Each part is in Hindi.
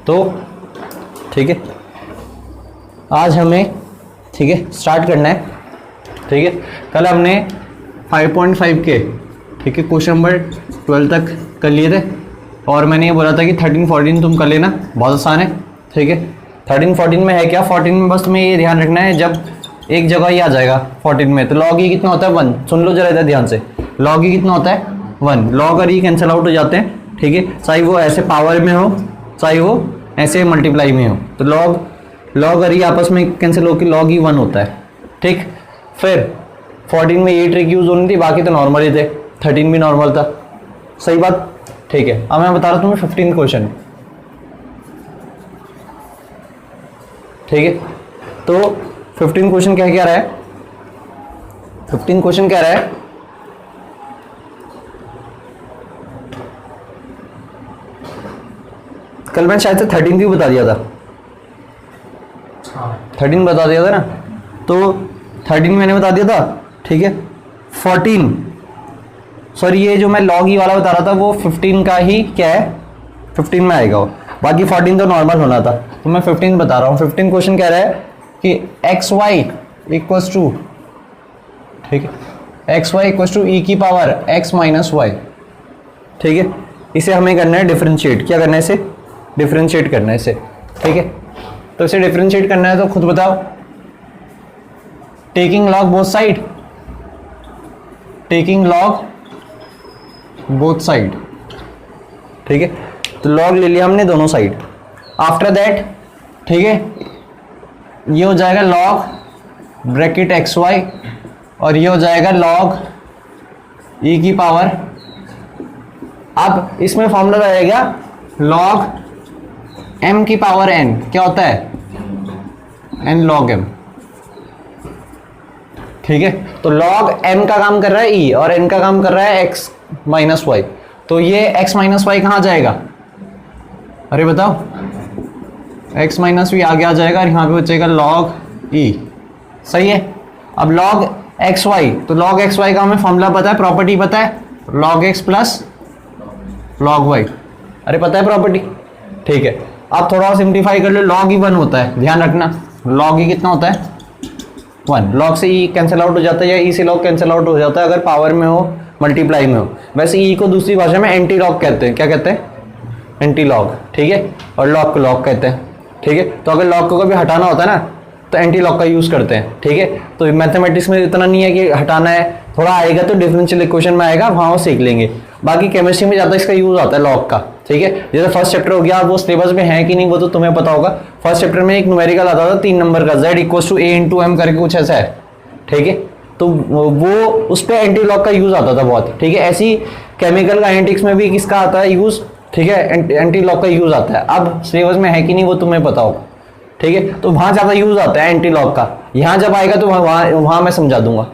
तो ठीक है, आज हमें ठीक है स्टार्ट करना है। ठीक है, कल हमने 5.5 के ठीक है क्वेश्चन नंबर 12 तक कर लिए थे और मैंने ये बोला था कि 13-14 तुम कर लेना, बहुत आसान है। ठीक है, 13-14 में है क्या, 14 में बस तुम्हें ये ध्यान रखना है, जब एक जगह ही आ जाएगा 14 में, तो लॉग ई कितना होता है 1। सुन लो जरा इधर ध्यान से, लॉग ई कितना होता है 1। लॉग और ई कैंसिल आउट हो जाते हैं। ठीक है, चाहे वो ऐसे पावर में हो चाहे वो ऐसे मल्टीप्लाई में हो, तो लॉग और ई आपस में कैंसिल होकर लॉग ई 1 होता है। ठीक, फिर 14 में ये ट्रिक यूज होनी थी, बाकी तो नॉर्मल ही थे, 13 भी नॉर्मल था। सही बात। ठीक है, अब मैं बता रहा हूँ तुम्हें 15 क्वेश्चन। ठीक है, तो 15 क्वेश्चन क्या रहा है, 15 क्वेश्चन क्या रहा है, कल मैंने शायद से 13 भी बता दिया था, 13 बता दिया था ना, तो 13 मैंने बता दिया था। ठीक है, 14 सॉरी ये जो मैं लॉग ई वाला बता रहा था वो 15 का ही क्या है 15 में आएगा वो, बाकी 14 तो नॉर्मल होना था, तो मैं 15 बता रहा हूँ। 15 क्वेश्चन कह रहा है कि एक्स वाई इक्वल्स टू, ठीक है, एक्स वाई इक्वल्स टू ई की पावर एक्स माइनस वाई। ठीक है, इसे हमें करना है डिफरेंशिएट। क्या करना है इसे, डिफरेंशिएट करना है इसे। ठीक है, तो इसे डिफरेंशिएट करना है तो खुद बताओ, taking log both side, taking log both side. ठीक है, तो लॉग ले लिया हमने दोनों साइड। आफ्टर दैट ठीक है, ये हो जाएगा लॉग ब्रैकेट एक्स वाई और ये हो जाएगा लॉग ई की पावर। अब इसमें फॉर्मूला रहेगा लॉग एम की पावर एन, क्या होता है एन लॉग एम। ठीक है, तो लॉग एम का काम कर रहा है ई और एन का काम कर रहा है एक्स माइनस वाई, तो ये एक्स माइनस वाई कहाँ जाएगा, अरे बताओ, एक्स माइनस वी आगे आ जाएगा और यहाँ पे बचेगा लॉग ई। सही है, अब लॉग एक्स वाई, तो लॉग एक्स वाई का हमें फॉर्मूला पता है, प्रॉपर्टी पता है, log x plus log y, अरे पता है प्रॉपर्टी। ठीक है, अब थोड़ा सिंप्लीफाई कर लो, लॉग ई 1 होता है, ध्यान रखना लॉग ई कितना होता है 1। लॉग से ई कैंसिल आउट हो जाता है या ई से लॉग कैंसिल आउट हो जाता है अगर पावर में हो मल्टीप्लाई में हो। वैसे ई को दूसरी भाषा में एंटी लॉग कहते हैं, क्या कहते हैं एंटी लॉग। ठीक है, और लॉग को लॉग कहते हैं। ठीक है, तो अगर लॉग को कभी हटाना होता है ना तो एंटी लॉग का यूज करते हैं। ठीक है, तो मैथमेटिक्स में इतना नहीं है कि हटाना है, थोड़ा आएगा तो डिफरेंशियल इक्वेशन में आएगा, वहाँ वो सीख लेंगे। बाकी केमिस्ट्री में ज़्यादा इसका यूज आता है लॉग का। ठीक है, जैसे फर्स्ट चैप्टर हो गया, वो सिलेबस में है कि नहीं वो तो तुम्हें पता होगा। फर्स्ट चैप्टर में एक न्यूमेरिकल आता था 3 नंबर का, z equals to a into m करके कुछ ऐसा है। ठीक है, तो वो उस पर एंटी लॉग का यूज आता था बहुत। ठीक है, ऐसी केमिकल काइनेटिक्स में भी किसका आता है यूज, ठीक है, एंटी लॉग का यूज आता है। अब सिलेबस में है कि नहीं वो तुम्हें पता होगा। ठीक है, तो वहां ज्यादा यूज आता है एंटी लॉग का, यहाँ जब आएगा तो वहां मैं समझा दूंगा।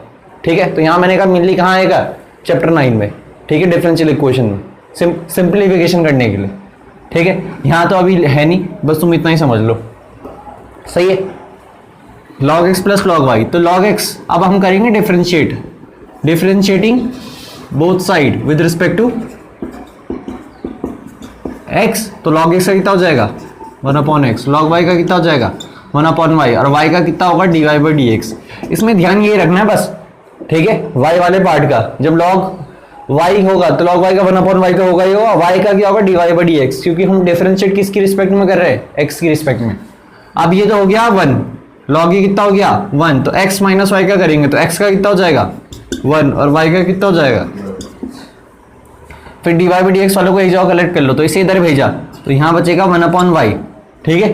ठीक है, तो यहाँ मैंने कहा मिनली कहाँ आएगा चैप्टर 9 में। ठीक है, डिफरेंशियल इक्वेशन में सिंप्लीफिकेशन करने के लिए। ठीक है, यहाँ तो अभी है नहीं, बस तुम इतना ही समझ लो। सही है, log x plus log y, तो log x अब हम करेंगे differentiate, differentiating both side with respect to x, तो log x का कितना हो जाएगा 1/x, log y का कितना हो जाएगा 1/y और y का कितना होगा dy/dx। इसमें ध्यान ये रखना है बस। ठीक है, y वाले पार्ट का जब log y होगा तो log y का 1/y तो होगा ही होगा, y का क्या होगा dy/dx, क्योंकि हम डिफरेंशिएट किसकी रिस्पेक्ट में कर रहे हैं x की रिस्पेक्ट में। अब ये तो हो गया 1, log ये कितना हो गया 1, तो x माइनस वाई का करेंगे तो x का कितना हो जाएगा 1 और y का कितना हो जाएगा। फिर dy/dx वालों को एक जगह कलेक्ट कर लो, तो इसे इधर भेजा तो यहाँ बचेगा 1/y। ठीक है,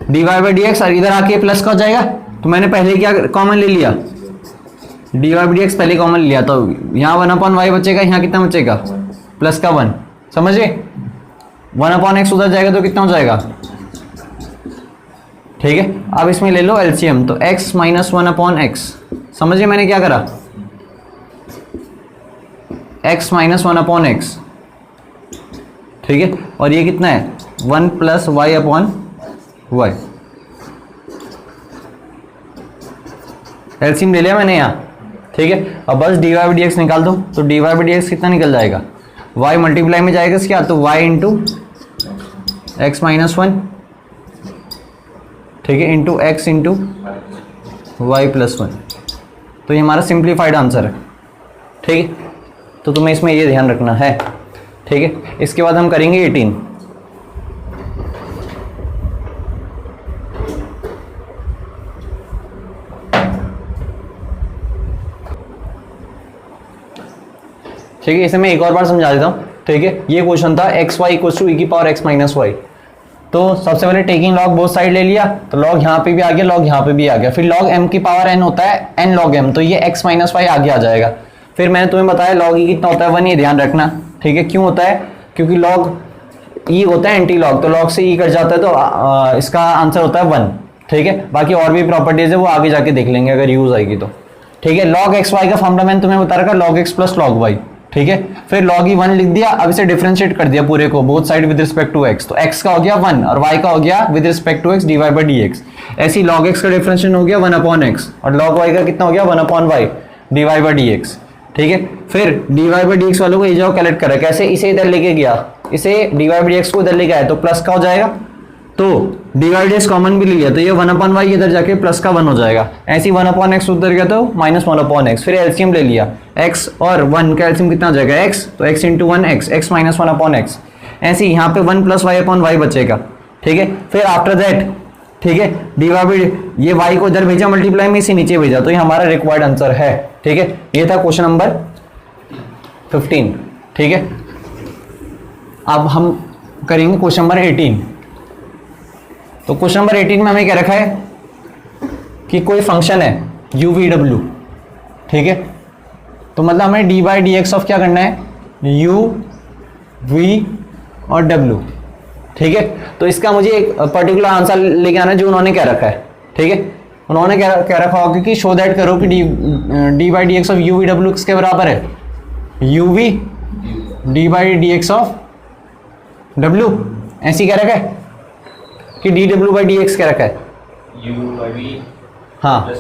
dy/dx और इधर आके प्लस का हो जाएगा, तो मैंने पहले क्या कॉमन ले लिया dy/dx पहले कॉमन लिया, तो यहाँ 1/y बचेगा, यहाँ कितना बचेगा प्लस का 1। समझे, 1/x उधर जाएगा तो कितना हो जाएगा। ठीक है, अब इसमें ले लो एलसीएम, तो x माइनस 1/x। समझिए मैंने क्या करा, x माइनस 1/x। ठीक है, और ये कितना है 1 प्लस y/y। एलसीएम ले लिया मैंने यहाँ। ठीक है, अब बस dy/dx निकाल दो, तो dy/dx कितना निकल जाएगा, y मल्टीप्लाई में जाएगा क्या, तो y इंटू एक्स माइनस 1 ठीक है, into x into y plus 1। तो ये हमारा सिंप्लीफाइड आंसर है। ठीक है, तो तुम्हें इसमें ये ध्यान रखना है। ठीक है, इसके बाद हम करेंगे 18। ठीक है, इसे मैं एक और बार समझा देता हूँ। ठीक है, ये क्वेश्चन था एक्स वाई इक्वल टू ई की पावर एक्स माइनस वाई। तो सबसे पहले टेकिंग लॉग बोथ साइड ले लिया, तो लॉग यहाँ पे भी आ गया, लॉग यहाँ पे भी आ गया। फिर लॉग m की पावर n होता है n log m, तो ये x माइनस वाई आगे आ जाएगा। फिर मैंने तुम्हें बताया लॉग e कितना होता है 1, ये ध्यान रखना। ठीक है, क्यों होता है? क्योंकि लॉग e होता है एंटी लॉग, तो लॉग से e कट जाता है, तो इसका आंसर होता है 1। ठीक है, बाकी और भी प्रॉपर्टीज है वो आगे जाके देख लेंगे अगर यूज आएगी तो। ठीक है, लॉग एक्स वाई का फॉर्मूला मैंने तुम्हें बता रखा log x plus log y. ठीक है, फिर log e 1 लिख दिया। अब इसे डिफरेंशिएट कर दिया पूरे को, both side with respect to x। तो x का हो गया 1 और y का हो गया with respect to x dy by dx। ऐसे ही log x का डिफरेंशिएशन हो गया 1 अपॉन x और log y का कितना हो गया 1 upon y dy by dx। ठीक है, फिर dy बाई dx वालों को ये जाओ कैलकुलेट करा, कैसे? इसे इधर लेके गया, इसे dy बाई dx को इधर लेके आया तो प्लस का हो जाएगा, तो dy बाई dx कॉमन भी ले लिया तो ये 1 अपॉन y इधर जाके प्लस का 1 हो जाएगा। ऐसे ही 1 अपॉन x उधर गया तो माइनस 1 अपॉन x। फिर एलसीएम ले लिया, x और 1 का एलसीएम कितना हो जाएगा x, तो x into 1 x minus 1 upon x। ऐसे ही यहाँ पे 1 प्लस वाई अपॉन वाई बचेगा। ठीक है, फिर आफ्टर दैट ठीक है dy बाई ये y को इधर भेजा मल्टीप्लाई में, इसे नीचे भेजा, तो ये हमारा रिक्वायर्ड आंसर है। ठीक है, ये था क्वेश्चन नंबर 15। ठीक है, अब हम करेंगे क्वेश्चन नंबर 18। तो क्वेश्चन नंबर 18 में हमें क्या रखा है कि कोई फंक्शन है u v w। ठीक है, तो मतलब हमें D by d x of क्या करना है u v और w। ठीक है, तो इसका मुझे एक पर्टिकुलर आंसर लेके आना है जो उन्होंने क्या रखा है। ठीक है, उन्होंने क्या रखा होगा कि शो दैट करो कि D by d x of u v w किसके बराबर है, u v D by d x of w। ऐसी क्या रखा है कि D W by d x क्या रखा है, u by v हाँ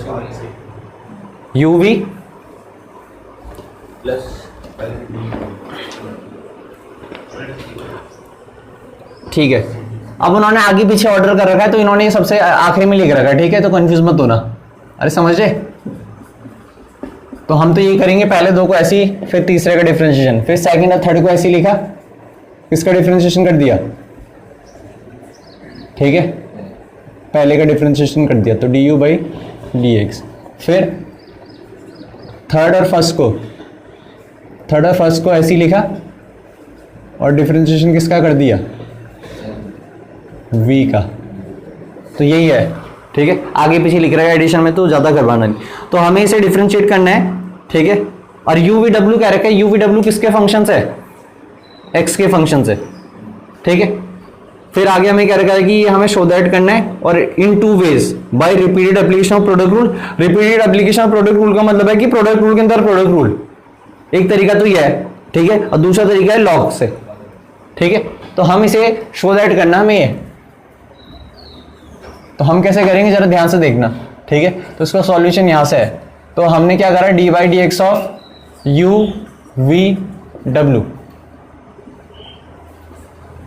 u v प्लस ठीक है। अब उन्होंने आगे पीछे ऑर्डर कर रखा है तो इन्होंने ये सबसे आखिरी में लिख रखा है। ठीक है, तो कंफ्यूज मत होना। अरे समझ रहे? तो हम तो ये करेंगे पहले दो को ऐसी, फिर तीसरे का डिफरेंशिएशन, फिर सेकंड और थर्ड को ऐसी लिखा, इसका डिफरेंशिएशन कर दिया। ठीक है, पहले का डिफरेंशिएशन कर दिया तो D you by d x. फिर थर्ड और फर्स्ट को ऐसे ही लिखा और डिफरेंशिएशन किसका कर दिया, v का। तो यही है। ठीक है, आगे पीछे लिख रहा है एडिशन में तो ज़्यादा करवाना नहीं, तो हमें इसे डिफरेंशिएट करना है। ठीक है, और यू वी डब्ल्यू क्या रखा है, यू वी डब्ल्यू किसके फंक्शन है, x के फंक्शन से। ठीक है, फिर आगे हमें क्या रखा है कि हमें शो दैट करना है और in two ways by repeated application of product rule. Repeated application of product rule का मतलब है कि प्रोडक्ट रूल के अंदर प्रोडक्ट रूल, एक तरीका तो यह है। ठीक है, और दूसरा तरीका है लॉग से। ठीक है, तो हम इसे शो दैट करना हमें ये, तो हम कैसे करेंगे जरा ध्यान से देखना। ठीक है, तो इसका सॉल्यूशन यहां से है। तो हमने क्या करा, D by d x of you V W.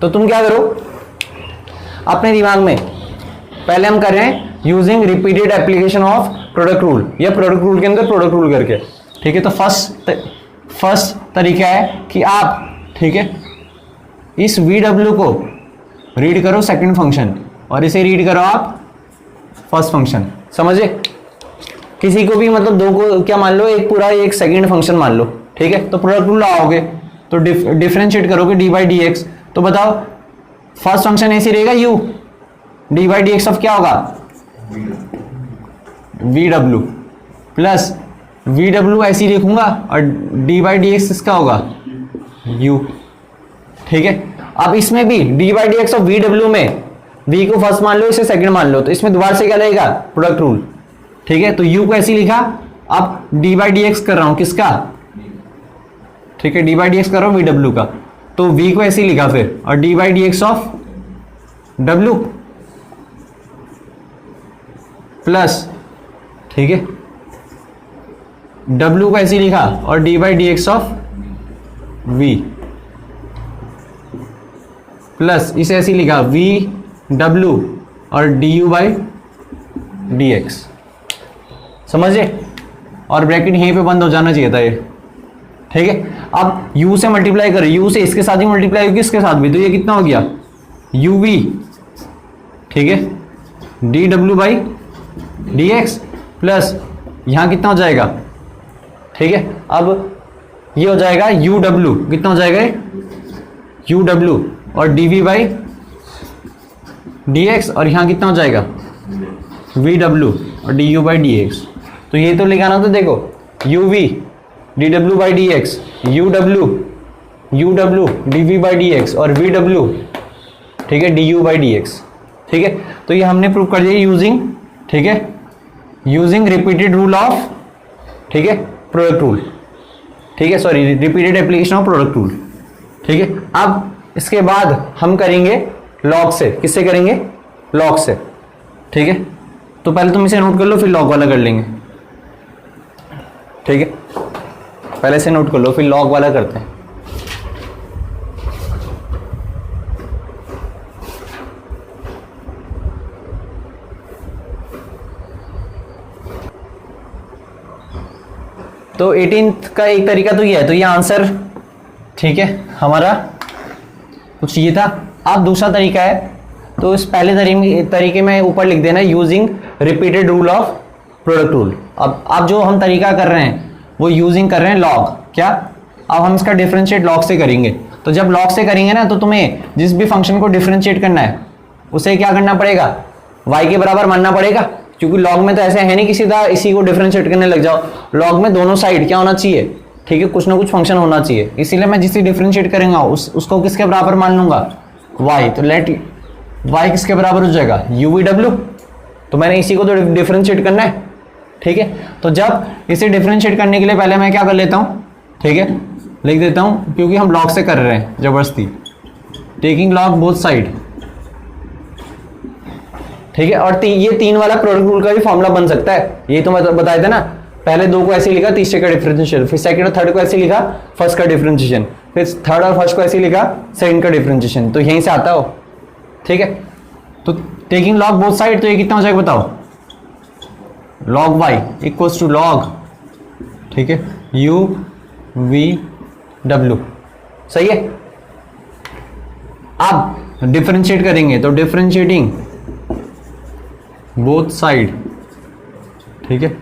तो तुम क्या करो अपने दिमाग में, पहले हम कर रहे हैं using repeated application of product rule, या प्रोडक्ट रूल के अंदर प्रोडक्ट रूल करके। ठीक है, तो फर्स्ट तरीका है कि आप, ठीक है, इस वी डब्ल्यू को रीड करो सेकंड फंक्शन और इसे रीड करो आप फर्स्ट फंक्शन। समझे? किसी को भी मतलब दो को क्या मान लो, एक पूरा एक सेकंड फंक्शन मान लो। ठीक है, तो प्रोडक्ट रूल आओगे तो डिफरेंशिएट करोगे डी बाई डी एक्स। तो बताओ फर्स्ट फंक्शन ऐसे रहेगा u, D by d x of क्या होगा V W, plus V W ऐसे ही लिखूंगा और डी बाई डी एक्स इसका होगा u। ठीक है, अब इसमें भी D by d x of V W में v को फर्स्ट मान लो, इसे सेकंड मान लो, तो इसमें दोबारा से क्या रहेगा प्रोडक्ट रूल। ठीक है, तो u को ऐसे ही लिखा, अब डी बाई डी एक्स कर रहा हूं किसका, ठीक है, डी बाई डी एक्स कर रहा हूं वी डब्ल्यू का, तो v को ऐसे ही लिखा फिर, और D by d x of w plus, ठीक है, w को ऐसे ही लिखा और D by d x of v plus इसे ऐसे ही लिखा v w और डी यू बाई dx, समझे? और ब्रैकेट यहीं पे बंद हो जाना चाहिए था ये, ठीक है। अब u से मल्टीप्लाई करें, u से इसके साथ ही मल्टीप्लाई होगी, इसके साथ भी, तो ये कितना हो गया uv, ठीक है, dw बाई dx प्लस यहां कितना हो जाएगा, ठीक है। अब ये हो जाएगा uw, कितना हो जाएगा uw और dv बाई dx, और यहां कितना हो जाएगा vw और du बाई dx। तो ये तो लिखाना तो देखो uv dw by dx, uw dv by dx और vw, ठीक है, du बाई dx, ठीक है। तो ये हमने प्रूव कर दिया यूजिंग, ठीक है, यूजिंग रिपीटेड रूल ऑफ, ठीक है, प्रोडक्ट रूल, ठीक है, sorry repeated application of product rule, ठीक है। अब इसके बाद हम करेंगे लॉग से, किससे करेंगे, लॉग से, ठीक है। तो पहले तुम इसे नोट कर लो, फिर लॉग वाला कर लेंगे, ठीक है। पहले से नोट कर लो, फिर लॉग वाला करते हैं। तो 18th का एक तरीका तो ये है, तो ये आंसर, ठीक है, हमारा कुछ ये था। अब दूसरा तरीका है, तो इस पहले तरीके में ऊपर लिख देना using repeated rule of product rule. अब जो हम तरीका कर रहे हैं वो यूजिंग कर रहे हैं लॉग, क्या, अब हम इसका डिफरेंशिएट लॉग से करेंगे। तो जब लॉग से करेंगे ना, तो तुम्हें जिस भी फंक्शन को डिफरेंशिएट करना है उसे क्या करना पड़ेगा, y के बराबर मानना पड़ेगा, क्योंकि लॉग में तो ऐसे है नहीं कि सीधा इसी को डिफरेंशिएट करने लग जाओ। लॉग में दोनों साइड क्या होना चाहिए, ठीक है, कुछ ना कुछ फंक्शन होना चाहिए। इसीलिए मैं जिसे डिफरेंशिएट करेंगे उसको किसके बराबर मान लूंगा, y। तो लेट y किसके बराबर हो जाएगा, uv, तो मैंने इसी को तो डिफरेंशिएट करना है, ठीक है। तो जब इसे डिफरेंशिएट करने के लिए पहले मैं क्या कर लेता हूँ, ठीक है, लिख देता हूँ, क्योंकि हम लॉग से कर रहे हैं जबरदस्ती, टेकिंग लॉग बोथ साइड, ठीक है। और ये 3 वाला प्रोडक्ट रूल का भी फॉर्मूला बन सकता है, ये तो मैं बताया था ना, पहले 2 को ऐसे लिखा, तीसरे का डिफरेंशिएशन, फिर सेकंड और थर्ड को ऐसे लिखा, फर्स्ट का डिफरेंशिएशन, फिर थर्ड और फर्स्ट को ऐसे लिखा, सेकंड का डिफरेंशिएशन, तो यहीं से आता हो, ठीक है। तो टेकिंग लॉग बोथ साइड, तो ये कितना हो जाएगा बताओ, log y equals to log, ठीक है, u v w, सही है। अब डिफरेंशिएट करेंगे, तो डिफरेंशिएटिंग बोथ साइड, ठीक है,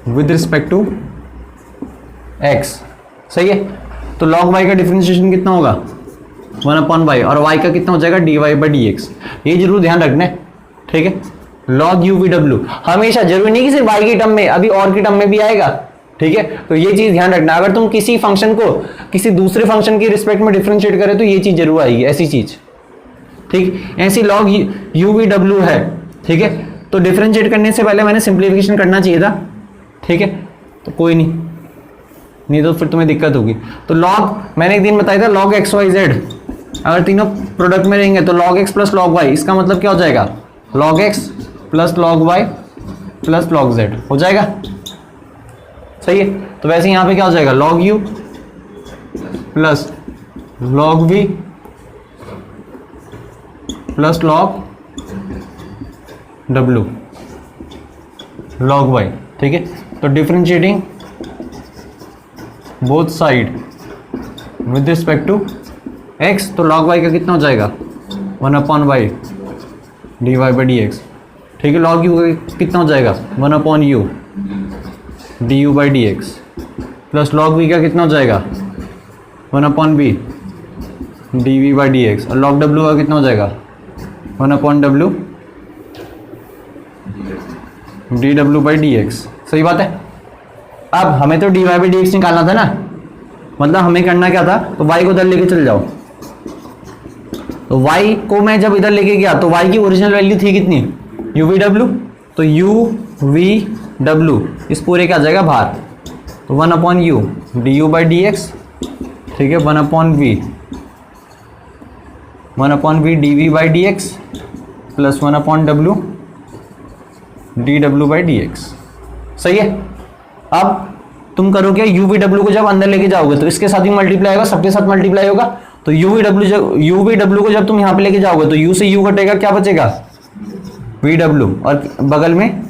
विद रिस्पेक्ट टू x, सही है। तो log y का डिफरेंशिएशन कितना होगा, 1/y, और y का कितना हो जाएगा, dy बाई dx। ये जरूर ध्यान रखना है, ठीक है। log u v w हमेशा, जरूरी नहीं कि सिर्फ y की टर्म में, अभी और की टर्म में भी आएगा, ठीक है। तो ये चीज ध्यान रखना, अगर तुम किसी फंक्शन को किसी दूसरे फंक्शन की रिस्पेक्ट में डिफरेंशिएट करें तो ये चीज जरूर आएगी, ऐसी चीज, ठीक। ऐसी log u v w है, ठीक है। तो डिफरेंशिएट करने से पहले मैंने सिंप्लीफिकेशन करना चाहिए था, ठीक है, तो कोई नहीं तो फिर तुम्हें दिक्कत होगी। तो log मैंने एक दिन बताया था, log x y z, अगर तीनों प्रोडक्ट में रहेंगे तो log x plus log y, इसका मतलब क्या हो जाएगा, log x plus log y plus log z हो जाएगा, सही है। तो वैसे यहां पे क्या हो जाएगा, log u plus log v plus log w log y, ठीक है। तो differentiating both side with respect to x, तो log y का कितना हो जाएगा, 1/y dy बाई dx, ठीक है। log u का कितना हो जाएगा, 1/u du by dx, plus log v का कितना हो जाएगा, 1/v dv बाई dx, और log w का कितना हो जाएगा, 1/w dw बाई dx, सही बात है। अब हमें तो dy बाई dx निकालना था ना, मतलब हमें करना क्या था, तो y को इधर लेके चल जाओ। तो y को मैं जब इधर लेके गया तो y की ओरिजिनल वैल्यू थी कितनी, uv, तो uv इस पूरे क्या आ जाएगा बाहर, तो 1/u du बाई dx, ठीक है, 1/v dv by dx plus 1/w dw by dx, सही है। अब तुम करोगे uv को जब अंदर लेके जाओगे तो इसके साथ ही मल्टीप्लाई होगा, सबके साथ मल्टीप्लाई होगा। तो uv को जब तुम यहाँ पे लेके जाओगे तो u से u कटेगा, क्या बचेगा, vw, और बगल में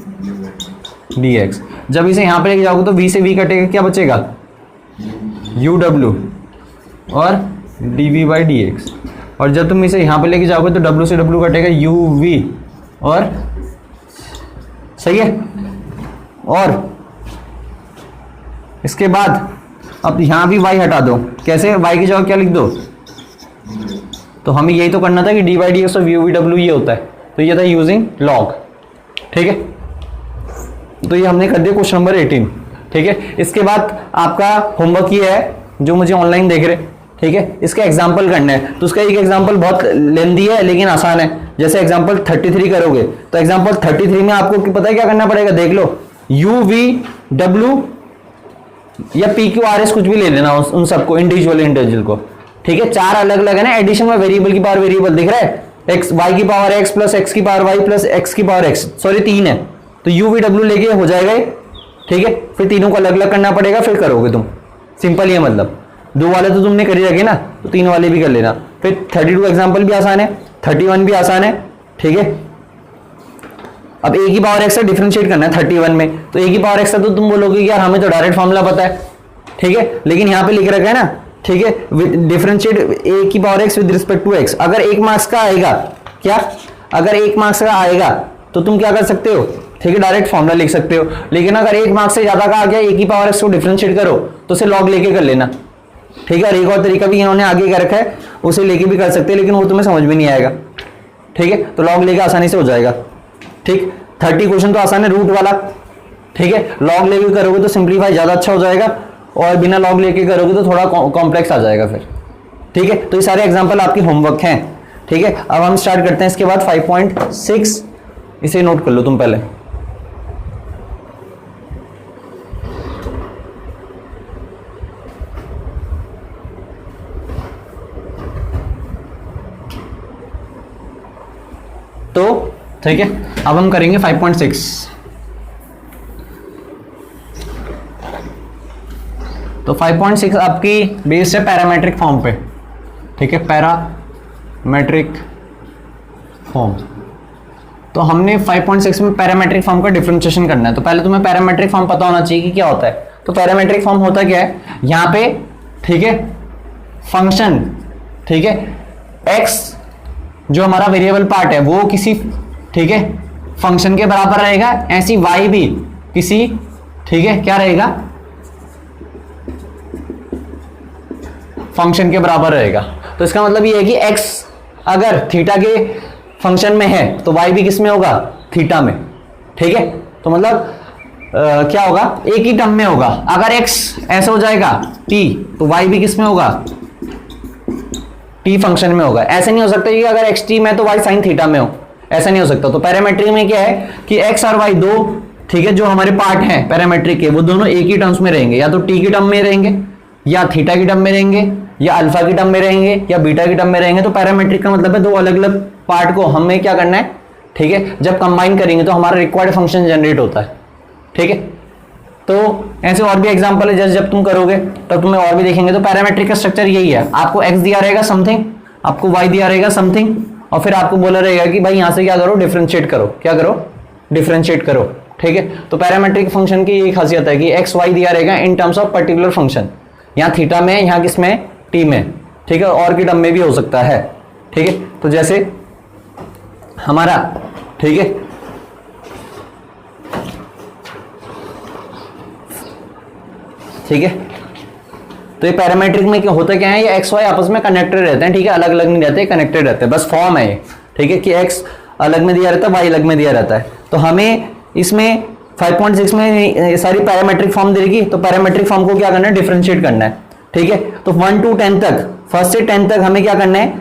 dx। जब इसे यहाँ पे लेके जाओगे तो v से v कटेगा, क्या बचेगा uw और dv बाई dx। और जब तुम इसे यहाँ पे लेके जाओगे तो w से w कटेगा uv और सही है। और इसके बाद अब यहाँ भी y हटा दो, कैसे y की जगह क्या लिख दो, तो हमें यही तो करना था कि डी बाई डी एक्स और वी डब्ल्यू ये होता है, तो ये था यूजिंग लॉग। ठीक है, तो ये हमने कर दिया क्वेश्चन नंबर 18। ठीक है, इसके बाद आपका होमवर्क ये है जो मुझे ऑनलाइन देख रहे, ठीक है, इसका एग्जाम्पल करना है। तो उसका एक एग्जाम्पल बहुत लेंदी है लेकिन आसान है। जैसे एग्जाम्पल 33 करोगे तो एग्जाम्पल 33 में आपको पता है क्या करना पड़ेगा, देख लो, यू वी डब्ल्यू या पी क्यू आर एस कुछ भी ले लेना उन सबको इंडिविजुअल को। ठीक है, चार अलग अलग है ना, एडिशन में वेरिएबल की पावर वेरिएबल दिख रहा है, एक्स वाई की पावर एक्स प्लस एक्स की पावर वाई प्लस एक्स की पावर एक्स, सॉरी 3 है, तो यू वी डब्ल्यू लेके हो जाएगा। ठीक है, फिर तीनों को अलग अलग करना पड़ेगा, फिर करोगे तुम, सिंपल ही है। मतलब 2 वाले तो तुमने कर ही रखे ना, तो 3 वाले भी कर लेना। फिर 32 एग्जाम्पल भी आसान है, 31 भी आसान है। ठीक है, अब ए की पावर एक्स से डिफरेंशिएट करना है 31 में, तो ए की पावर एक्स है तो तुम बोलोगे यार हमें तो डायरेक्ट फॉर्मूला पता है। ठीक है, लेकिन यहाँ पे लिख रखा है ना, ठीक है, डिफरेंशिएट ए की power x with respect to x. अगर 1 मार्क्स का आएगा, क्या अगर 1 मार्क्स का आएगा तो तुम क्या कर सकते हो, ठीक है, डायरेक्ट फॉर्मूला लिख सकते हो। लेकिन अगर 1 मार्क्स से ज्यादा का आ गया, ए की पावर एक्स को डिफरेंशिएट करो तो उसे लॉग लेके कर लेना। ठीक है, और एक और तरीका भी इन्होंने आगे कर रखा है, उसे लेके भी कर सकते हैं, लेकिन वो तुम्हें समझ में नहीं आएगा। ठीक है, तो लॉग लेके आसानी से हो जाएगा। ठीक, 30 क्वेश्चन तो आसान है, रूट वाला। ठीक है, लॉग लेके करोगे तो सिंप्लीफाई ज्यादा अच्छा हो जाएगा, और बिना लॉग लेके करोगे तो थोड़ा कॉम्प्लेक्स आ जाएगा फिर। ठीक है, तो ये सारे एग्जांपल आपकी होमवर्क हैं। ठीक है, अब हम स्टार्ट करते हैं इसके बाद 5.6, इसे नोट कर लो तुम पहले। तो ठीक है, अब हम करेंगे 5.6। तो 5.6 आपकी बेस्ड है पैरामेट्रिक फॉर्म पे। ठीक है, पैरामेट्रिक फॉर्म। तो हमने 5.6 में पैरामेट्रिक फॉर्म का डिफरेंशिएशन करना है। तो पहले तुम्हें पैरामेट्रिक फॉर्म पता होना चाहिए कि क्या होता है। तो पैरामेट्रिक फॉर्म होता क्या है, यहाँ पे ठीक है फंक्शन, ठीक है, x जो हमारा वेरिएबल पार्ट है वो किसी, ठीक है, फंक्शन के बराबर रहेगा, ऐसी y भी किसी, ठीक है, क्या रहेगा, फंक्शन के बराबर रहेगा। तो इसका मतलब ये है कि x अगर थीटा के फंक्शन में है तो y भी किस में होगा, थीटा में। ठीक है, तो मतलब क्या होगा, एक ही टर्म में होगा। अगर x ऐसा हो जाएगा t, तो y भी किस में होगा, t फंक्शन में होगा। ऐसे नहीं हो सकता कि अगर x t में तो y sin थीटा में हो, ऐसा नहीं हो सकता। तो पैरामेट्रिक में क्या है कि x और y दो, ठीक है, जो हमारे पार्ट हैं पैरामेट्रिक के, वो दोनों एक ही टर्म्स में रहेंगे, या तो t की टर्म में रहेंगे, या थीटा की टर्म में रहेंगे, या अल्फा की टर्म में रहेंगे, या बीटा की टर्म में रहेंगे। तो पैरामेट्रिक का मतलब है दो अलग अलग पार्ट को हमें क्या करना है, ठीक है, जब कंबाइन करेंगे तो हमारा रिक्वायर्ड फंक्शन जनरेट होता है। ठीक है, तो ऐसे और भी एग्जांपल है, जैसे जब तुम करोगे तब तुम्हें और भी देखेंगे। तो पैरामेट्रिक का स्ट्रक्चर यही है, आपको x दिया रहेगा समथिंग, आपको y दिया रहेगा समथिंग, और फिर आपको बोला रहेगा कि भाई यहां से क्या करो, डिफरेंशिएट करो, क्या करो, डिफरेंशिएट करो। ठीक है, तो पैरामेट्रिक फंक्शन की यही खासियत है कि x y दिया रहेगा in terms of particular function, यहाँ थीटा में, यहाँ किस में, t में। ठीक है, और की टर्म में भी हो सकता है। ठीक है, तो जैसे हमारा, ठीक है, ठीक है, तो ये पैरामेट्रिक में क्या होता क्या है, ये एक्स वाई आपस में कनेक्टेड रहते हैं। ठीक है, अलग अलग नहीं रहते, कनेक्टेड रहते हैं, बस फॉर्म है ये। ठीक है, कि एक्स अलग में दिया रहता है, वाई अलग में दिया रहता है। तो हमें इसमें 5.6 में ये सारी पैरामेट्रिक फॉर्म देगी, तो पैरामेट्रिक फॉर्म को क्या करना है, डिफरेंशिएट करना है। ठीक है, तो 1 to 10 तक, फर्स्ट से 10 तक हमें क्या करना है,